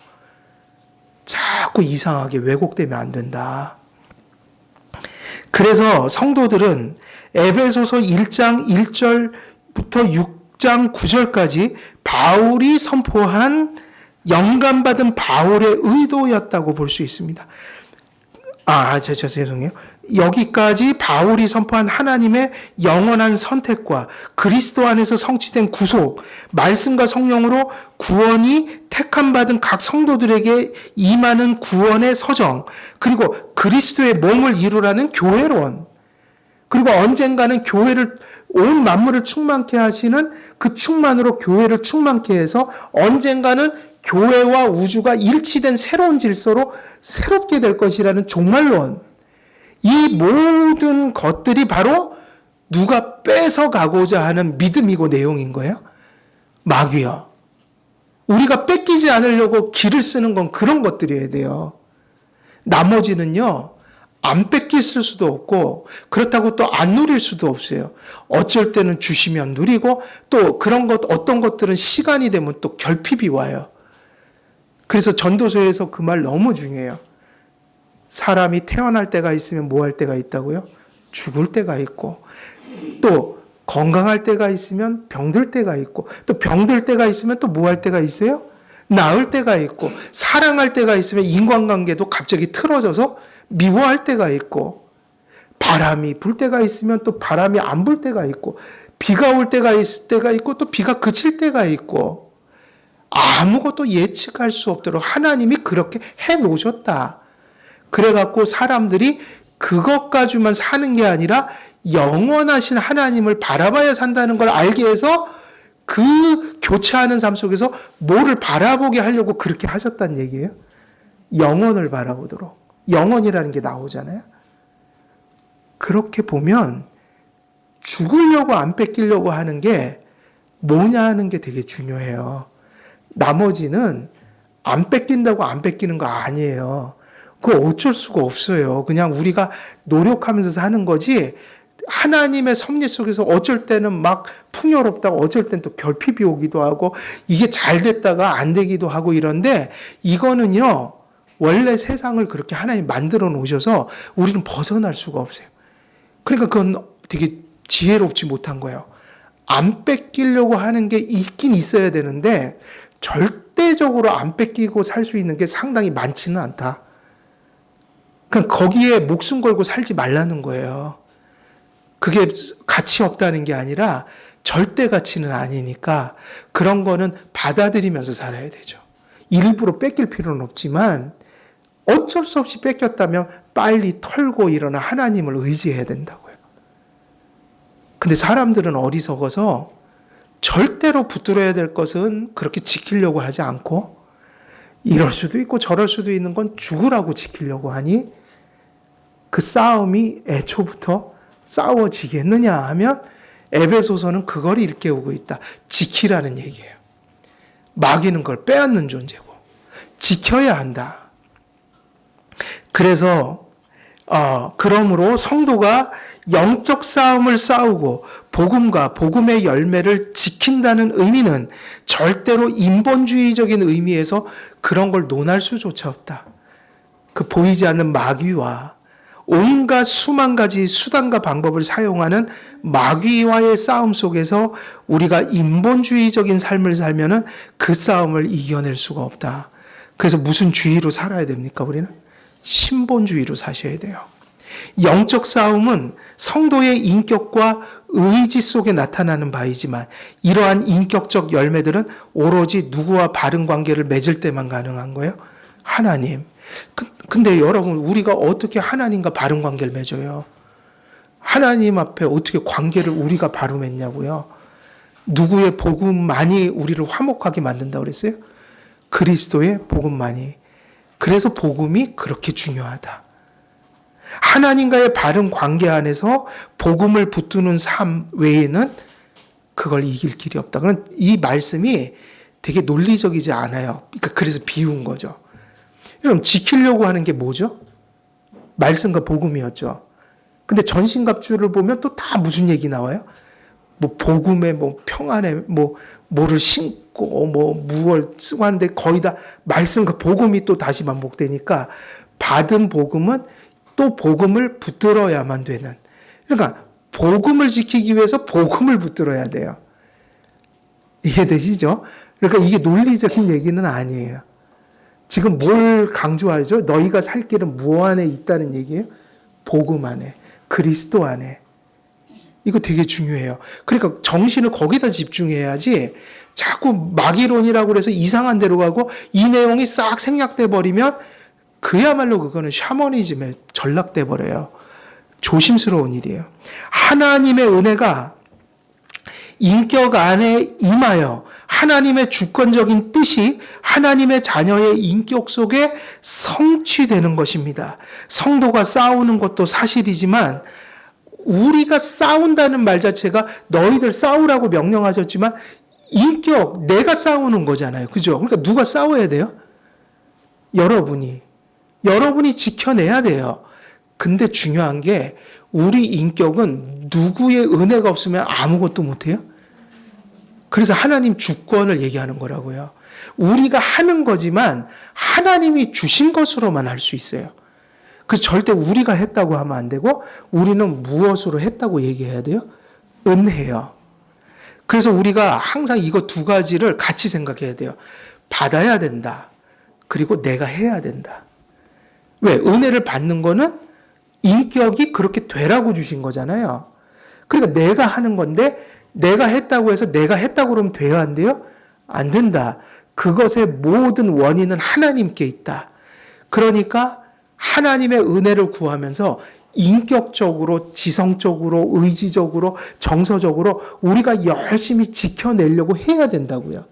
자꾸 이상하게 왜곡되면 안 된다. 그래서 성도들은 에베소서 1장 1절부터 6장 9절까지 바울이 선포한 영감받은 바울의 의도였다고 볼 수 있습니다. 죄송해요. 여기까지 바울이 선포한 하나님의 영원한 선택과 그리스도 안에서 성취된 구속, 말씀과 성령으로 구원이 택함받은 각 성도들에게 임하는 구원의 서정, 그리고 그리스도의 몸을 이루라는 교회론, 그리고 언젠가는 교회를, 온 만물을 충만케 하시는 그 충만으로 교회를 충만케 해서 언젠가는 교회와 우주가 일치된 새로운 질서로 새롭게 될 것이라는 종말론. 이 모든 것들이 바로 누가 뺏어가고자 하는 믿음이고 내용인 거예요? 마귀요. 우리가 뺏기지 않으려고 길을 쓰는 건 그런 것들이어야 돼요. 나머지는요, 안 뺏겼을 수도 없고, 그렇다고 또 안 누릴 수도 없어요. 어쩔 때는 주시면 누리고, 또 그런 것, 어떤 것들은 시간이 되면 또 결핍이 와요. 그래서 전도서에서 그 말 너무 중요해요. 사람이 태어날 때가 있으면 뭐 할 때가 있다고요? 죽을 때가 있고, 또 건강할 때가 있으면 병들 때가 있고, 또 병들 때가 있으면 또 뭐 할 때가 있어요? 나을 때가 있고, 사랑할 때가 있으면 인간관계도 갑자기 틀어져서 미워할 때가 있고, 바람이 불 때가 있으면 또 바람이 안 불 때가 있고, 비가 올 때가 있을 때가 있고, 또 비가 그칠 때가 있고, 아무것도 예측할 수 없도록 하나님이 그렇게 해 놓으셨다. 그래갖고 사람들이 그것 가지고만 사는 게 아니라 영원하신 하나님을 바라봐야 산다는 걸 알게 해서 그 교차하는 삶 속에서 뭐를 바라보게 하려고 그렇게 하셨다는 얘기예요. 영원을 바라보도록. 영원이라는 게 나오잖아요. 그렇게 보면 죽으려고 안 뺏기려고 하는 게 뭐냐 하는 게 되게 중요해요. 나머지는 안 뺏긴다고 안 뺏기는 거 아니에요. 그거 어쩔 수가 없어요. 그냥 우리가 노력하면서 사는 거지, 하나님의 섭리 속에서 어쩔 때는 막 풍요롭다고 어쩔 때는 또 결핍이 오기도 하고 이게 잘 됐다가 안 되기도 하고 이런데, 이거는요 원래 세상을 그렇게 하나님 만들어 놓으셔서 우리는 벗어날 수가 없어요. 그러니까 그건 되게 지혜롭지 못한 거예요. 안 뺏기려고 하는 게 있긴 있어야 되는데 절대적으로 안 뺏기고 살 수 있는 게 상당히 많지는 않다. 그러니까 거기에 목숨 걸고 살지 말라는 거예요. 그게 가치 없다는 게 아니라 절대 가치는 아니니까 그런 거는 받아들이면서 살아야 되죠. 일부러 뺏길 필요는 없지만 어쩔 수 없이 뺏겼다면 빨리 털고 일어나 하나님을 의지해야 된다고요. 근데 사람들은 어리석어서 절대로 붙들어야 될 것은 그렇게 지키려고 하지 않고, 이럴 수도 있고 저럴 수도 있는 건 죽으라고 지키려고 하니 그 싸움이 애초부터 싸워지겠느냐 하면 에베소서는 그걸 일깨우고 있다. 지키라는 얘기예요. 마귀는 그걸 빼앗는 존재고 지켜야 한다. 그래서 그러므로 성도가 영적 싸움을 싸우고 복음과 복음의 열매를 지킨다는 의미는 절대로 인본주의적인 의미에서 그런 걸 논할 수조차 없다. 그 보이지 않는 마귀와 온갖 수만 가지 수단과 방법을 사용하는 마귀와의 싸움 속에서 우리가 인본주의적인 삶을 살면은 그 싸움을 이겨낼 수가 없다. 그래서 무슨 주의로 살아야 됩니까? 우리는 신본주의로 사셔야 돼요. 영적 싸움은 성도의 인격과 의지 속에 나타나는 바이지만 이러한 인격적 열매들은 오로지 누구와 바른 관계를 맺을 때만 가능한 거예요? 하나님. 근데 여러분, 우리가 어떻게 하나님과 바른 관계를 맺어요? 하나님 앞에 어떻게 관계를 우리가 바로 맺냐고요? 누구의 복음만이 우리를 화목하게 만든다고 그랬어요? 그리스도의 복음만이. 그래서 복음이 그렇게 중요하다. 하나님과의 바른 관계 안에서 복음을 붙드는 삶 외에는 그걸 이길 길이 없다. 그런 이 말씀이 되게 논리적이지 않아요. 그러니까 그래서 비운 거죠. 여러분, 지키려고 하는 게 뭐죠? 말씀과 복음이었죠. 근데 전신갑주를 보면 또 다 무슨 얘기 나와요? 뭐 복음에 뭐 평안에 뭐를 신고 뭐 무얼 쓰고 하는데 거의 다 말씀과 복음이 또 다시 반복되니까 받은 복음은 또 복음을 붙들어야만 되는. 그러니까 복음을 지키기 위해서 복음을 붙들어야 돼요. 이해되시죠? 그러니까 이게 논리적인 얘기는 아니에요. 지금 뭘 강조하죠? 너희가 살 길은 무 안에 있다는 얘기예요? 복음 안에, 그리스도 안에. 이거 되게 중요해요. 그러니까 정신을 거기다 집중해야지 자꾸 마귀론이라고 그래서 이상한 데로 가고 이 내용이 싹 생략돼 버리면 그야말로 그거는 샤머니즘에 전락돼 버려요. 조심스러운 일이에요. 하나님의 은혜가 인격 안에 임하여 하나님의 주권적인 뜻이 하나님의 자녀의 인격 속에 성취되는 것입니다. 성도가 싸우는 것도 사실이지만 우리가 싸운다는 말 자체가 너희들 싸우라고 명령하셨지만 인격, 내가 싸우는 거잖아요. 그죠? 그러니까 누가 싸워야 돼요? 여러분이 지켜내야 돼요. 근데 중요한 게 우리 인격은 누구의 은혜가 없으면 아무것도 못해요? 그래서 하나님 주권을 얘기하는 거라고요. 우리가 하는 거지만 하나님이 주신 것으로만 할 수 있어요. 그래서 절대 우리가 했다고 하면 안 되고 우리는 무엇으로 했다고 얘기해야 돼요? 은혜요. 그래서 우리가 항상 이거 두 가지를 같이 생각해야 돼요. 받아야 된다. 그리고 내가 해야 된다. 왜? 은혜를 받는 거는 인격이 그렇게 되라고 주신 거잖아요. 그러니까 내가 하는 건데 내가 했다고 해서 내가 했다고 그러면 돼요? 안 돼요? 안 된다. 그것의 모든 원인은 하나님께 있다. 그러니까 하나님의 은혜를 구하면서 인격적으로, 지성적으로, 의지적으로, 정서적으로 우리가 열심히 지켜내려고 해야 된다고요.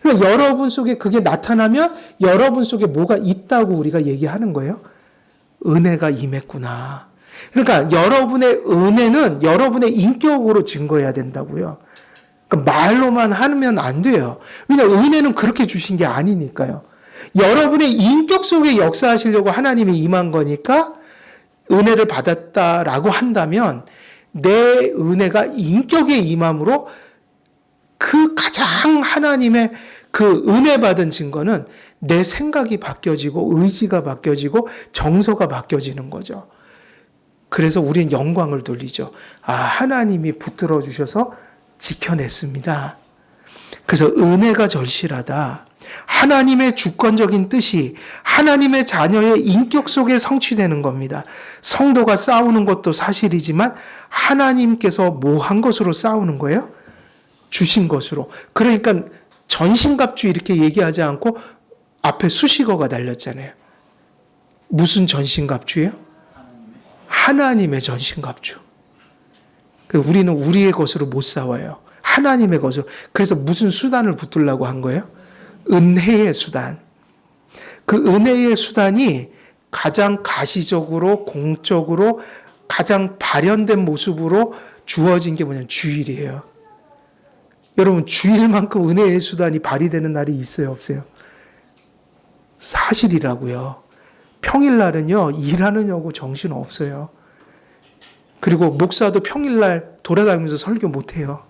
그러니까 여러분 속에 그게 나타나면 여러분 속에 뭐가 있다고 우리가 얘기하는 거예요. 은혜가 임했구나. 그러니까 여러분의 은혜는 여러분의 인격으로 증거해야 된다고요. 그러니까 말로만 하면 안 돼요. 왜냐하면 은혜는 그렇게 주신 게 아니니까요. 여러분의 인격 속에 역사하시려고 하나님이 임한 거니까 은혜를 받았다라고 한다면 내 은혜가 인격에 임함으로 그 가장 하나님의 그 은혜 받은 증거는 내 생각이 바뀌어지고 의지가 바뀌어지고 정서가 바뀌어지는 거죠. 그래서 우리는 영광을 돌리죠. 하나님이 붙들어 주셔서 지켜냈습니다. 그래서 은혜가 절실하다. 하나님의 주권적인 뜻이 하나님의 자녀의 인격 속에 성취되는 겁니다. 성도가 싸우는 것도 사실이지만 하나님께서 뭐 한 것으로 싸우는 거예요? 주신 것으로. 그러니까 전신갑주 이렇게 얘기하지 않고 앞에 수식어가 달렸잖아요. 무슨 전신갑주예요? 하나님의 전신갑주. 우리는 우리의 것으로 못 싸워요. 하나님의 것으로. 그래서 무슨 수단을 붙들려고 한 거예요? 은혜의 수단. 그 은혜의 수단이 가장 가시적으로 공적으로 가장 발현된 모습으로 주어진 게 뭐냐면 주일이에요. 여러분, 주일만큼 은혜의 수단이 발휘되는 날이 있어요, 없어요? 사실이라고요. 평일날은요, 일하느냐고 정신 없어요. 그리고 목사도 평일날 돌아다니면서 설교 못해요.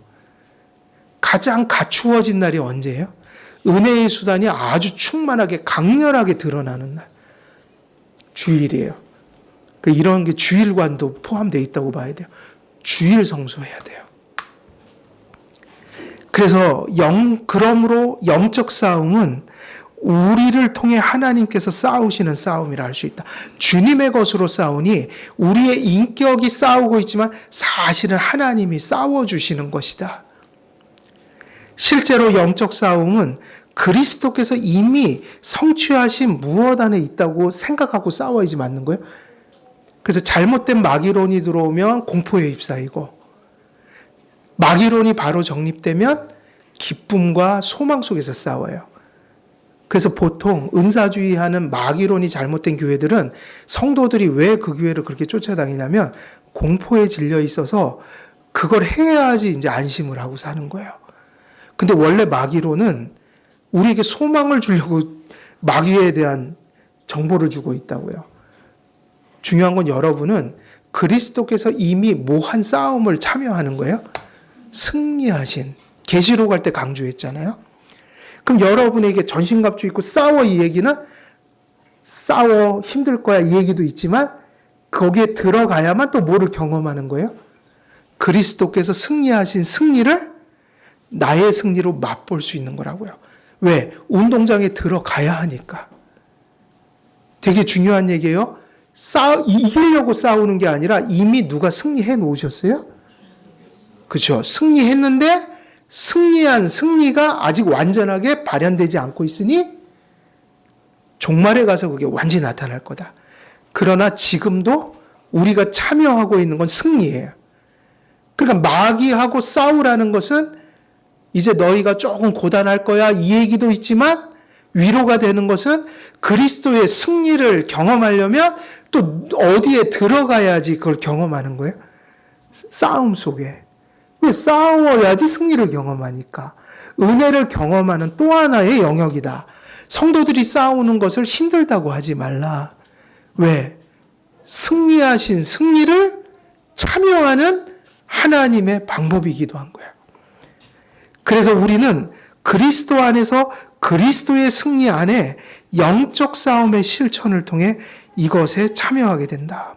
가장 갖추어진 날이 언제예요? 은혜의 수단이 아주 충만하게 강렬하게 드러나는 날. 주일이에요. 이런 게 주일관도 포함되어 있다고 봐야 돼요. 주일 성수해야 돼요. 그래서 그러므로 영적 싸움은 우리를 통해 하나님께서 싸우시는 싸움이라 할 수 있다. 주님의 것으로 싸우니 우리의 인격이 싸우고 있지만 사실은 하나님이 싸워주시는 것이다. 실제로 영적 싸움은 그리스도께서 이미 성취하신 무엇 안에 있다고 생각하고 싸워야지 맞는 거예요. 그래서 잘못된 마귀론이 들어오면 공포에 휩싸이고, 마귀론이 바로 정립되면 기쁨과 소망 속에서 싸워요. 그래서 보통 은사주의하는 마귀론이 잘못된 교회들은 성도들이 왜 그 교회를 그렇게 쫓아다니냐면 공포에 질려 있어서 그걸 해야지 이제 안심을 하고 사는 거예요. 근데 원래 마귀론은 우리에게 소망을 주려고 마귀에 대한 정보를 주고 있다고요. 중요한 건 여러분은 그리스도께서 이미 뭐한 싸움을 참여하는 거예요. 승리하신. 계시록 할 때 강조했잖아요. 그럼 여러분에게 전신갑주 입고 싸워, 이 얘기는 싸워 힘들 거야 이 얘기도 있지만 거기에 들어가야만 또 뭐를 경험하는 거예요? 그리스도께서 승리하신 승리를 나의 승리로 맛볼 수 있는 거라고요. 왜? 운동장에 들어가야 하니까. 되게 중요한 얘기예요. 이기려고 싸우는 게 아니라 이미 누가 승리해 놓으셨어요? 그렇죠. 승리했는데 승리한 승리가 아직 완전하게 발현되지 않고 있으니 종말에 가서 그게 완전히 나타날 거다. 그러나 지금도 우리가 참여하고 있는 건 승리예요. 그러니까 마귀하고 싸우라는 것은 이제 너희가 조금 고단할 거야 이 얘기도 있지만, 위로가 되는 것은 그리스도의 승리를 경험하려면 또 어디에 들어가야지 그걸 경험하는 거예요? 싸움 속에. 왜? 싸워야지 승리를 경험하니까. 은혜를 경험하는 또 하나의 영역이다. 성도들이 싸우는 것을 힘들다고 하지 말라. 왜? 승리하신 승리를 참여하는 하나님의 방법이기도 한 거예요. 그래서 우리는 그리스도 안에서 그리스도의 승리 안에 영적 싸움의 실천을 통해 이것에 참여하게 된다.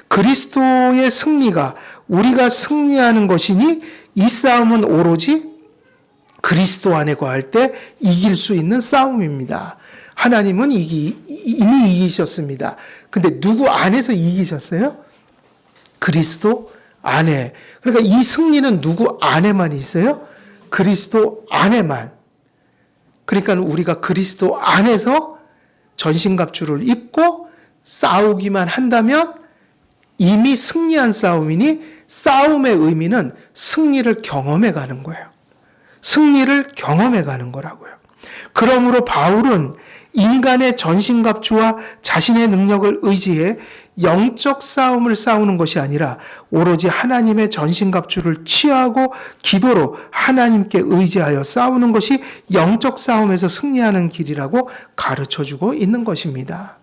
그리스도의 승리가 우리가 승리하는 것이니 이 싸움은 오로지 그리스도 안에 거할 때 이길 수 있는 싸움입니다. 하나님은 이미 이기셨습니다. 근데 누구 안에서 이기셨어요? 그리스도 안에. 그러니까 이 승리는 누구 안에만 있어요? 그리스도 안에만. 그러니까 우리가 그리스도 안에서 전신갑주를 입고 싸우기만 한다면 이미 승리한 싸움이니 싸움의 의미는 승리를 경험해 가는 거예요. 승리를 경험해 가는 거라고요. 그러므로 바울은 인간의 전신갑주와 자신의 능력을 의지해 영적 싸움을 싸우는 것이 아니라 오로지 하나님의 전신갑주를 취하고 기도로 하나님께 의지하여 싸우는 것이 영적 싸움에서 승리하는 길이라고 가르쳐주고 있는 것입니다.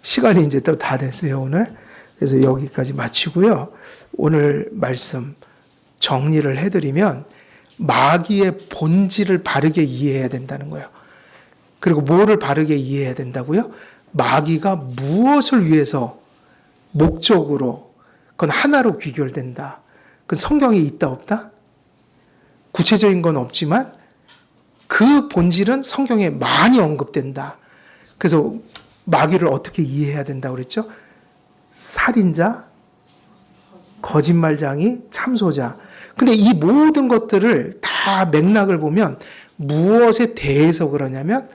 시간이 이제 또 다 됐어요, 오늘. 그래서 여기까지 마치고요. 오늘 말씀 정리를 해드리면 마귀의 본질을 바르게 이해해야 된다는 거예요. 그리고 뭐를 바르게 이해해야 된다고요? 마귀가 무엇을 위해서 목적으로 그건 하나로 귀결된다. 그건 성경에 있다 없다? 구체적인 건 없지만 그 본질은 성경에 많이 언급된다. 그래서 마귀를 어떻게 이해해야 된다고 그랬죠? 살인자, 거짓말장이, 참소자. 근데 이 모든 것들을 다 맥락을 보면 무엇에 대해서 그러냐면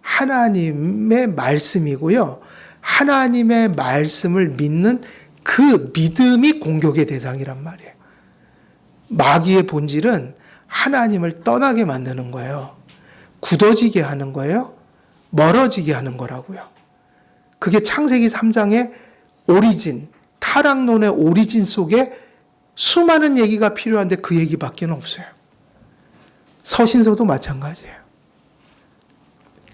하나님의 말씀이고요. 하나님의 말씀을 믿는 그 믿음이 공격의 대상이란 말이에요. 마귀의 본질은 하나님을 떠나게 만드는 거예요. 굳어지게 하는 거예요. 멀어지게 하는 거라고요. 그게 창세기 3장의 오리진, 타락론의 오리진 속에 수많은 얘기가 필요한데 그 얘기밖에 없어요. 서신서도 마찬가지예요.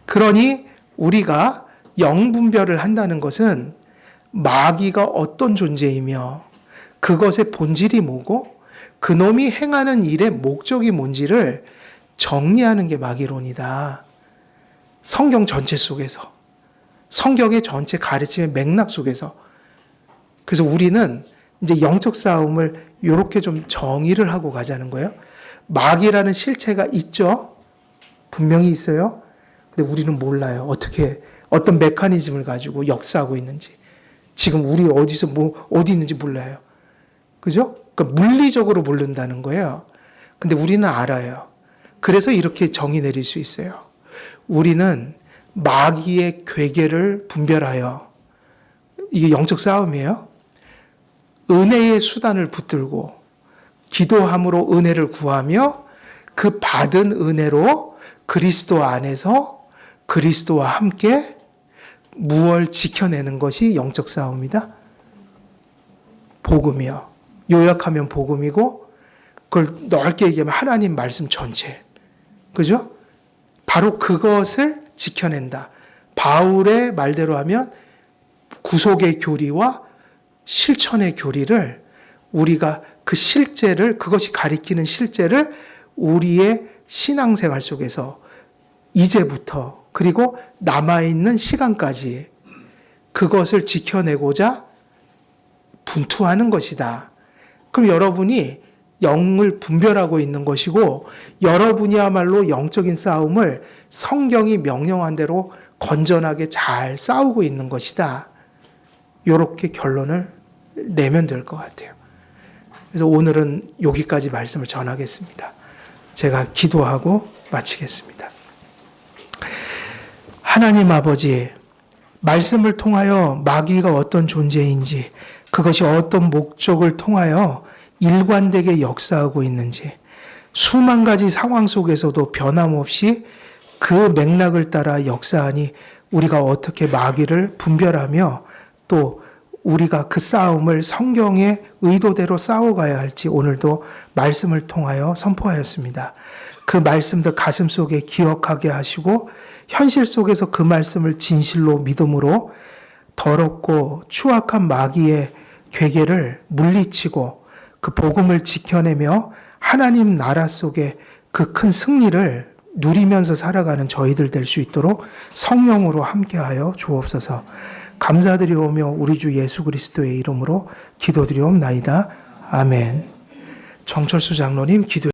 그러니 우리가 영분별을 한다는 것은 마귀가 어떤 존재이며 그것의 본질이 뭐고 그놈이 행하는 일의 목적이 뭔지를 정리하는 게 마귀론이다. 성경 전체 속에서, 성경의 전체 가르침의 맥락 속에서. 그래서 우리는 이제 영적 싸움을 이렇게 좀 정의를 하고 가자는 거예요. 마귀라는 실체가 있죠. 분명히 있어요. 근데 우리는 몰라요. 어떤 메커니즘을 가지고 역사하고 있는지. 지금 우리 어디서 어디 있는지 몰라요. 그죠? 그러니까 물리적으로 모른다는 거예요. 근데 우리는 알아요. 그래서 이렇게 정의 내릴 수 있어요. 우리는 마귀의 괴계를 분별하여, 이게 영적 싸움이에요. 은혜의 수단을 붙들고 기도함으로 은혜를 구하며 그 받은 은혜로 그리스도 안에서 그리스도와 함께 무엇을 지켜내는 것이 영적 싸움이다. 복음이요. 요약하면 복음이고, 그걸 넓게 얘기하면 하나님 말씀 전체. 그죠? 바로 그것을 지켜낸다. 바울의 말대로 하면 구속의 교리와 실천의 교리를 우리가 그 실제를, 그것이 가리키는 실제를 우리의 신앙생활 속에서 이제부터 그리고 남아있는 시간까지 그것을 지켜내고자 분투하는 것이다. 그럼 여러분이 영을 분별하고 있는 것이고 여러분이야말로 영적인 싸움을 성경이 명령한 대로 건전하게 잘 싸우고 있는 것이다. 이렇게 결론을 내면 될 것 같아요. 그래서 오늘은 여기까지 말씀을 전하겠습니다. 제가 기도하고 마치겠습니다. 하나님 아버지, 말씀을 통하여 마귀가 어떤 존재인지, 그것이 어떤 목적을 통하여 일관되게 역사하고 있는지, 수만 가지 상황 속에서도 변함없이 그 맥락을 따라 역사하니 우리가 어떻게 마귀를 분별하며 또 우리가 그 싸움을 성경의 의도대로 싸워가야 할지 오늘도 말씀을 통하여 선포하였습니다. 그 말씀들 가슴 속에 기억하게 하시고 현실 속에서 그 말씀을 진실로 믿음으로 더럽고 추악한 마귀의 괴계를 물리치고 그 복음을 지켜내며 하나님 나라 속에 그 큰 승리를 누리면서 살아가는 저희들 될 수 있도록 성령으로 함께하여 주옵소서. 감사드리오며 우리 주 예수 그리스도의 이름으로 기도드리옵나이다. 아멘. 정철수 장로님 기도